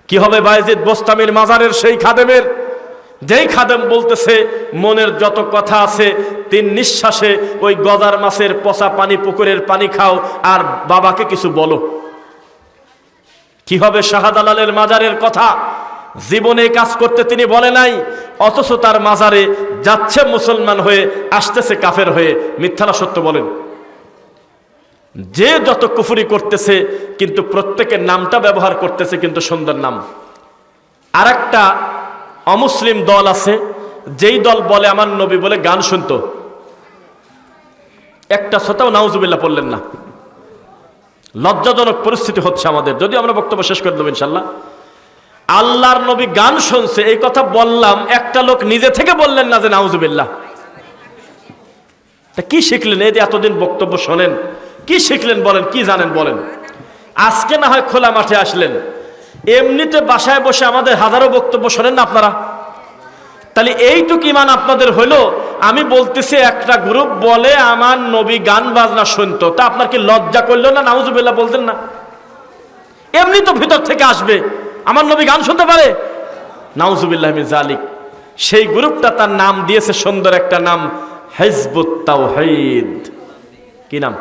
কি হবে বায়েজিদ বোস্তামির মাজারের সেই খাদেমের, যেই খাদেম বলতেছে মনের যত কথা আছে 3 নিঃশ্বাসে ওই গজার মাছের পচা পানি, পুকুরের পানি খাও আর বাবাকে কিছু বলো। কি হবে শাহজালালের মাজারের কথা? জীবনে কাজ করতে তিনি বলে নাই, অথচ তার মাজারে যাচ্ছে মুসলমান হয়ে, আসতেছে কাফের হয়ে। মিথ্যা না সত্য বলেন? যে যত কুফরি করতেছে কিন্তু প্রত্যেকের নামটা ব্যবহার করতেছে কিন্তু সুন্দর নাম। আর একটা অমুসলিম দল আছে, যেই দল বলে আমার নবী বলে গান শুনতো। একটা শ্রোতাও নাউজুবিল্লাহ পড়লেন না। লজ্জাজনক পরিস্থিতি হচ্ছে আমাদের, যদিও আমরা বক্তব্য শেষ করে দেবো ইনশাল্লাহ। আল্লাহর নবী গান শুনছে এই কথা বললাম, একটা লোক নিজে থেকে বললেন না যে নাউজুবিল্লাহ। তা কি শিখলেন? এই যে এতদিন বক্তব্য শোনেন, কি শিখলেন বলেন? কি জানেন বলেন? আজকে না হয় খোলা মাঠে আসলেন, এমনিতে বাসায় বসে আমাদের হাজারো বক্তব্য শোনেন না আপনারা। তাহলে এইটুকু ইমান আপনাদের হইলো। আমি বলতেছি একটা গ্রুপ বলে আমার নবী গান বাজনা শুনতো, তা আপনার কি লজ্জা করলো না নাউজুবিল্লাহ বলতেন না? এমনি তো ভিতর থেকে আসবে, আমার নবী গান শুনতে পারে? নাউজুবিল্লাহ মিন যালিক। সেই গ্রুপটা তার নাম দিয়েছে সুন্দর একটা নাম, হিজবুত তাওহীদ। কি নাম?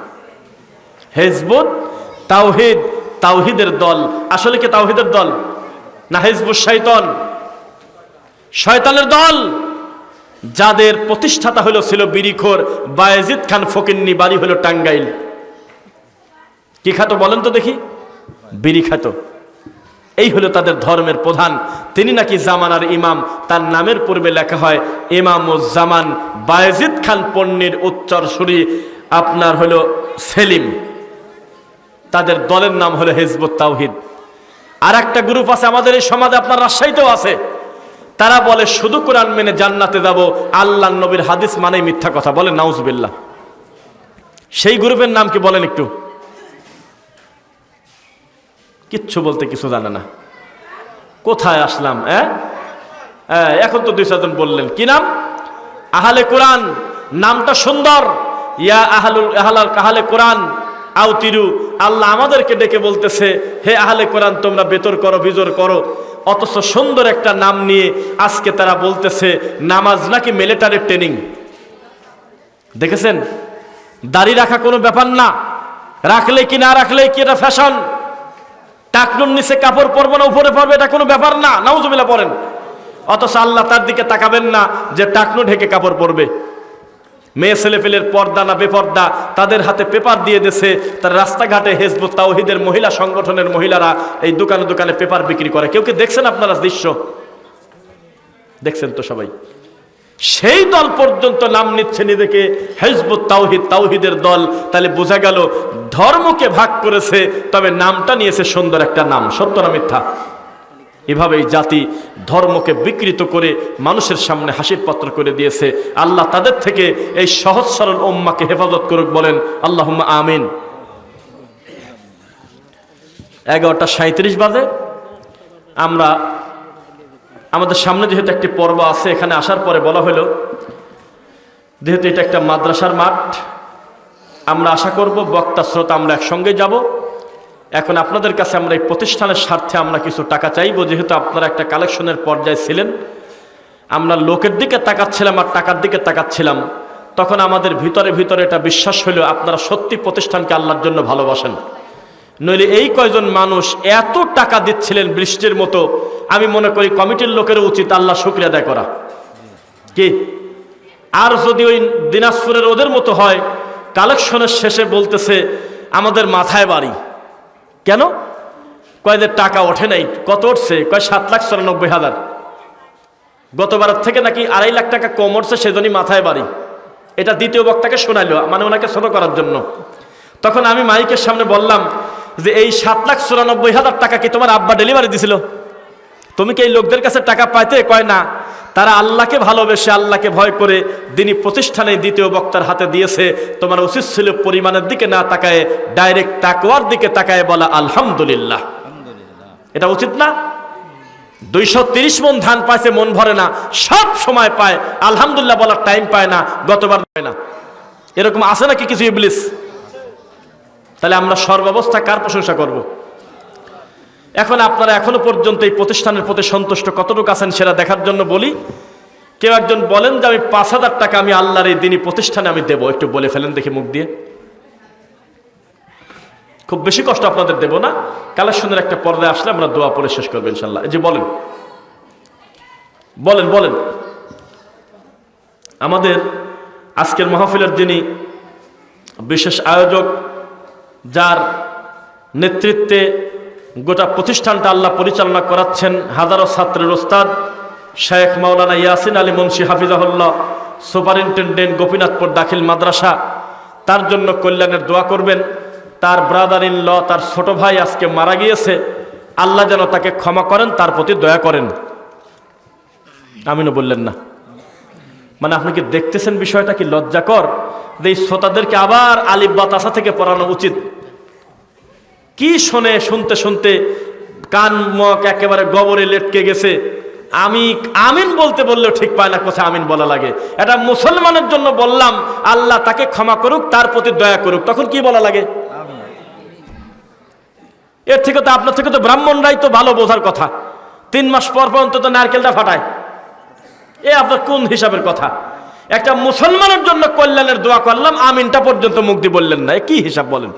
হিজবুত তাওহীদ, তাওহীদের দল। আসলে কি তাওহীদের দল না হিজবুশ শয়তান? শয়তানের দল, যাদের প্রতিষ্ঠাতা ছিল বিড়িখোর বায়েজিদ খান ফকিন্নি, বাড়ি হলো টাঙ্গাইল। কি খাতো বলেন তো দেখি? বিড়ি খাতো। এই হলো তাদের ধর্মের প্রধান। তিনি নাকি জামানার ইমাম, তার নামের পূর্বে লেখা হয় ইমামুজ্জামান বায়েজিদ খান পন্নীর উচ্চরসুরি আপনার হলো সেলিম। তাদের দলের নাম হলো হিজবুত তাওহীদ। আর একটা গ্রুপ আছে আমাদের এই সমাজে, আপনার রাজশাহীতেও আছে। তারা বলে শুধু কোরআন মেনে জান্নাতে যাব, আল্লাহর নবীর হাদিস মানেই মিথ্যা কথা বলে, নাউজুবিল্লাহ। সেই গ্রুপের নাম কি বলেন একটু? কিচ্ছু বলতে কিছু জানে না। কোথায় আসলাম? এখন তো 2-4 জন বললেন। কি নাম? আহলে কোরআন। নামটা সুন্দর, ইয়া আহলে কোরআন আউতিরু। আল্লাহ আমাদেরকে ডেকে বলতেছে, হে আহলে কোরআন তোমরা বেতর করো, বিজর করো। অথচ সুন্দর একটা নাম নিয়ে আজকে তারা বলতেছে নামাজ নাকি মিলিটারি ট্রেনিং। দেখেছেন? দাড়ি রাখা কোনো ব্যাপার না, রাখলে কি না রাখলে কি এটা ফ্যাশন। টাকনুর নিচে কাপড় পরবো না উপরে পরবে, এটা কোনো ব্যাপার না, নাউজুবিল্লাহ পড়েন। অথচ আল্লাহ তার দিকে তাকাবেন না যে টাকনু ঢেকে কাপড় পরবে। মেয়ে ছেলেপেলের পর্দা না বেপর্দা, তাদের হাতে পেপার দিয়ে দিয়েছে। তার রাস্তাঘাটে হিজবুত তাওহীদের মহিলা সংগঠনের মহিলারা এই দোকানে দোকানে পেপার বিক্রি করে। কেউ কি দেখছেন আপনারা দৃশ্য? দেখছেন তো সবাই। সেই দল পর্যন্ত নাম নিচ্ছে নিজেকে হিজবুত তাওহীদ, তাওহীদের দল। তাহলে বোঝা গেল ধর্মকে ভাগ করেছে, তবে নামটা নিয়েছে সুন্দর একটা নাম। সত্য না মিথ্যা? এভাবে এই জাতি ধর্মকে বিকৃত করে মানুষের সামনে হাসির পাত্র করে দিয়েছে। আল্লাহ তাদের থেকে এই সহজ সরল উম্মাকে হেফাজত করুক, বলেন আল্লাহুম্মা আমিন। 11:37 বাজে। আমরা আমাদের সামনে যেহেতু একটি পর্ব আছে, এখানে আসার পরে বলা হলো যেহেতু এটা একটা মাদ্রাসার মাঠ, আমরা আশা করব বক্তা শ্রোতা আমরা একসঙ্গে যাব। এখন আপনাদের কাছে আমরা এই প্রতিষ্ঠানের স্বার্থে আমরা কিছু টাকা চাইব, যেহেতু আপনারা একটা কালেকশনের পর্যায়ে ছিলেন। আমরা লোকের দিকে তাকাচ্ছিলাম আর টাকার দিকে তাকাচ্ছিলাম, তখন আমাদের ভিতরে ভিতরে এটা বিশ্বাস হইল আপনারা সত্যি প্রতিষ্ঠানকে আল্লাহর জন্য ভালোবাসেন। নইলে এই কয়জন মানুষ এত টাকা দিচ্ছিলেন বৃষ্টির মতো, আমি মনে করি কমিটির লোকের উচিত আল্লাহ শুকরিয়া আদায় করা। কি আর যদি ওই দিনাজপুরের ওদের মতো হয়, কালেকশনের শেষে বলতেছে আমাদের মাথায় বাড়ি। কেন? কয়দের টাকা ওঠে নাই। কত উঠছে? কয় 7,94,000। গতবারের থেকে নাকি 2.5 লাখ টাকা কম উঠছে, সেজন্যই মাথায় বাড়ি। এটা দ্বিতীয় বক্তাকে শোনাইলো, মানে ওনাকে ছোট করার জন্য। তখন আমি মাইকের সামনে বললাম যে এই 7,94,000 টাকা কি তোমার আব্বা ডেলিভারি দিছিল? তুমি কি এই লোকদের কাছে টাকা পাইতে? কয় না, তারা আল্লাহকে ভালোবেসে আল্লাহকে ভয় করে দিনী প্রতিষ্ঠানে দ্বিতীয় বক্তার হাতে দিয়েছে। তোমার উচিত ছিল পরিমাণের দিকে না তাকায় ডাইরেক্ট তাকওয়ার দিকে তাকায় বলা আলহামদুলিল্লাহ। এটা উচিত না? 230 মন ধান পাইছে, মন ভরে না, সব সময় পায়, আলহামদুলিল্লাহ বলার টাইম পায় না, গতবার পায় না। এরকম আছে নাকি কিছু ইবলিস? তাহলে আমরা সর্বাবস্থা কার প্রশংসা করব? এখন আপনারা এখনো পর্যন্ত এই প্রতিষ্ঠানের প্রতি সন্তুষ্ট কতটুকু আছেন সেটা দেখার জন্য বলি। কেউ একজন বলেন যে আমি 5,000 টাকা আমি আল্লাহর এই দিনী প্রতিষ্ঠানে আমি দেব, একটু বলে ফেলেন দেখি মুখ দিয়ে। খুব বেশি কষ্ট আপনাদের দেব না, কালেকশনের একটা পর্দায় আসলে আমরা দোয়া পড়ে শেষ করবো ইনশাল্লাহ। এই যে বলেন বলেন বলেন। আমাদের আজকের মাহফিলের যিনি বিশেষ আয়োজক, যার নেতৃত্বে গোটা প্রতিষ্ঠানটা আল্লাহ পরিচালনা করাচ্ছেন, হাজারো ছাত্রের ওস্তাদ শেখ মাওলানা ইয়াসিন আলী মুন্সি হাফিজাহুল্লাহ, সুপারিনটেন্ডেন্ট গোপীনাথপুর দাখিল মাদ্রাসা, তার জন্য কল্যাণের দোয়া করবেন। তার ব্রাদার ইন ল, তার ছোট ভাই আজকে মারা গিয়েছে, আল্লাহ যেন তাকে ক্ষমা করেন, তার প্রতি দয়া করেন। আমিনও বললেন না? মানে আপনি কি দেখতেছেন বিষয়টা কি লজ্জাকর? যে এই শ্রোতাদেরকে আবার আলিফ বা তাসা থেকে পড়ানো উচিত। কি শোনে, শুনতে শুনতে কান মক একেবারে গবরে লেটকে গেছে। আমি আমিন বলতে বললেও ঠিক পায় না, কোথায় আমিন বলা লাগে। এটা মুসলমানের জন্য বললাম, আল্লাহ তাকে ক্ষমা করুক, তার প্রতি দয়া করুক, তখন কি বলা লাগে? এর থেকে তো আপনার থেকে তো ব্রাহ্মণরাই তো ভালো বোঝার কথা। 3 মাস পর পর অন্তত নারকেলটা ফাটায়। এ আপনার কোন হিসাবের কথা? একটা মুসলমানের জন্য কল্যাণের দোয়া করলাম, আমিনটা পর্যন্ত মুখ দিয়ে বললেন না, কি হিসাব বলেন?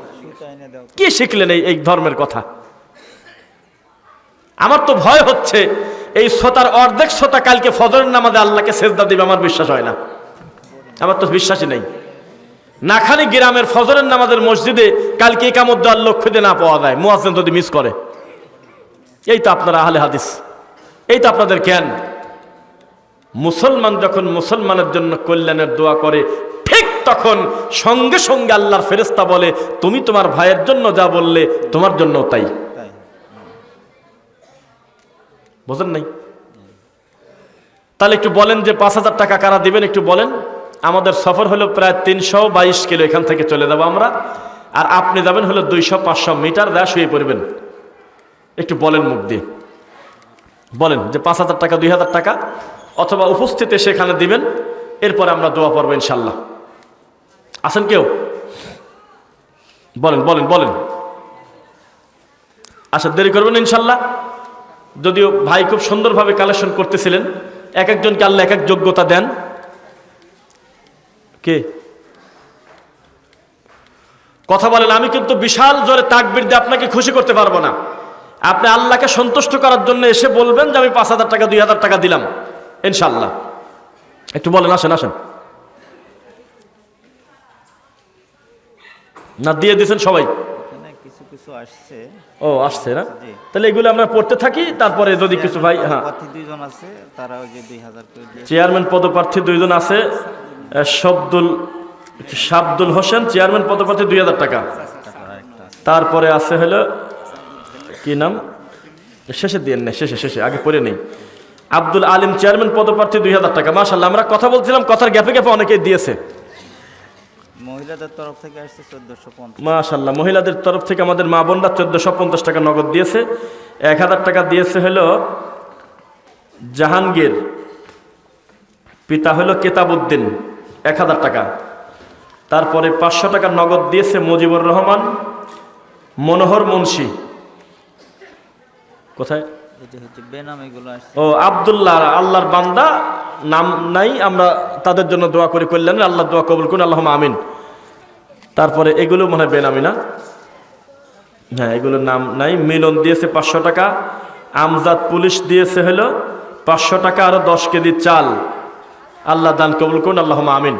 কি শিখলেন এই ধর্মের কথা? আমার তো ভয় হচ্ছে এই শ্রোতার অর্ধেক শ্রোতা কালকে ফজরের নামাজে আল্লাহকে সেজদা দিবে, আমার বিশ্বাস হয় না। আমার তো বিশ্বাসই নেই। নাখানি গ্রামের ফজরের নামাজের মসজিদে কালকে ইকামত দেওয়ার লক্ষ্য দিয়ে না পাওয়া যায়, মুয়াজ্জিন যদি মিস করে। এই তো আপনারা আহলে হাদিস, এই তো আপনাদের জ্ঞান। মুসলমান যখন মুসলমানের জন্য কল্যাণের দোয়া করে, ঠিক তখন সঙ্গে সঙ্গে আল্লাহর ফেরেশতা বলে তুমি তোমার ভাইয়ের জন্য যা বললে তোমার জন্য তাই। বুঝেন নাই? তাহলে একটু বলেন যে 5,000 টাকা কারা দিবেন, একটু বলেন। আমাদের সফর হলো প্রায় 322 কিলো, এখান থেকে চলে যাবো আমরা, আর আপনি যাবেন হলো 200-500 মিটার, যা শুয়ে পড়বেন। একটু বলেন মুখ দিয়ে, বলেন যে 5,000 টাকা, 2,000 টাকা, অথবা উপস্থিতে সেখানে দিবেন। এরপর আমরা দোয়া পড়বো ইনশাল্লাহ। আছেন কেউ? বলেন বলেন বলেন। আচ্ছা, দেরি করবেন ইনশাল্লাহ। যদিও ভাই খুব সুন্দরভাবে কালেকশন করতেছিলেন, এক একজনকে আল্লাহ এক এক যোগ্যতা দেন। কে কথা বলেন? আমি কিন্তু বিশাল জোরে তাকবীর দিয়ে আপনাকে খুশি করতে পারবো না। আপনি আল্লাহকে সন্তুষ্ট করার জন্য এসে বলবেন যে আমি 5,000 টাকা, 2,000 টাকা দিলাম ইনশাল্লাহ। একটু বলেন, আসেন আসেন। না দিয়ে দিয়েছেন সবাই? কিছু কিছু আসছে। ও আসছে না? তাহলে এগুলো আমরা পড়তে থাকি, তারপরে যদি কিছু ভাই। হ্যাঁ, পদপ্রার্থী 2 জন আছে, তারা ওই যে 2,000 করে দিয়েছে। চেয়ারম্যান পদপ্রার্থী 2 জন আছে, শাবদুল হোসেন চেয়ারম্যান পদপ্রার্থী 2,000 টাকা। তারপরে আছে হলো কি নাম, শেষে দিয়ে নেই, শেষে আগে পড়ে নেই, আব্দুল আলিম চেয়ারম্যান পদপ্রার্থী 2,000 টাকা। মাশাআল্লাহ, আমরা কথা বলছিলাম, কথার গ্যাপে গ্যাপে অনেকেই দিয়েছে। মহিলাদের তরফ থেকে আসছে 1450। মাশাআল্লাহ, মহিলাদের তরফ থেকে আমাদের মা বোনরা 1450 টাকা নগদ দিয়েছে। 1,000 টাকা দিয়েছে হলো জাহাঙ্গীর, পিতা হলো কেতাবউদ্দিন, 1000 টাকা। তারপরে 500 টাকা নগদ দিয়েছে মুজিবুর রহমান মনোহর মুন্সি। কোথায়? এটা হচ্ছে বেনাম এগুলো আসছে। ও আব্দুল্লাহ, আল্লাহর বান্দা, নাম নাই, আমরা তাদের জন্য দোয়া করি কল্যাণ, আল্লাহ দোয়া কবুল করুন, আল্লাহুম্মা আমিন। তারপরে এগুলো মনে হয় বেনামি না? হ্যাঁ, এগুলোর নাম নাই। মিলন দিয়েছে 500 টাকা। আমজাদ পুলিশ দিয়েছে হলো 500 টাকা, আরো 10 কেজি চাল। আল্লাহ দান কবুল করুন, আল্লাহুম্মা আমিন।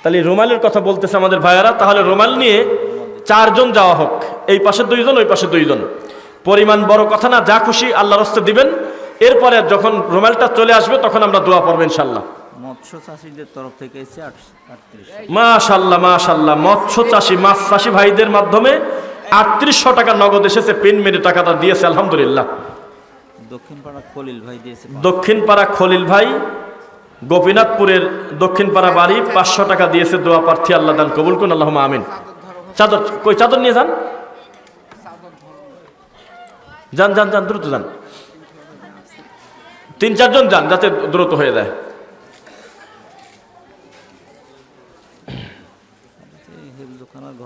তাহলে রুমালের কথা বলতেছে আমাদের ভাইয়ারা। তাহলে রুমাল নিয়ে 4 জন যাওয়া হোক, এই পাশে 2 জন, ওই পাশে 2 জন। পরিমাণ বড় কথা না, যা খুশি আল্লাহর রাস্তে দিবেন। এরপরে যখন রুমালটা চলে আসবে তখন আমরা দোয়া পড়ব ইনশাআল্লাহ। মৎস্য চাষীদের তরফ থেকে এসেছে 38। মাশাআল্লাহ মাশাআল্লাহ, মৎস্য চাষী, মাছ চাষী ভাইদের মাধ্যমে 3800 টাকা নগদ এসেছে। পিন মেরে টাকাটা দিয়েছে, আলহামদুলিল্লাহ। দক্ষিণপাড়া খলিল ভাই দিয়েছে। দক্ষিণপাড়া খলিল ভাই, গোপীনাথপুরের দক্ষিণপাড়া বাড়ি, 500 টাকা দিয়েছে। দোয়া প্রার্থী, আল্লাহ দান কবুল করুন, আল্লাহুম্মা আমিন। চাদর কই? চাদর নিয়ে যান, যান যান যান, দ্রুত যান। 3-4 জন যান, যাতে দ্রুত হয়ে যায়।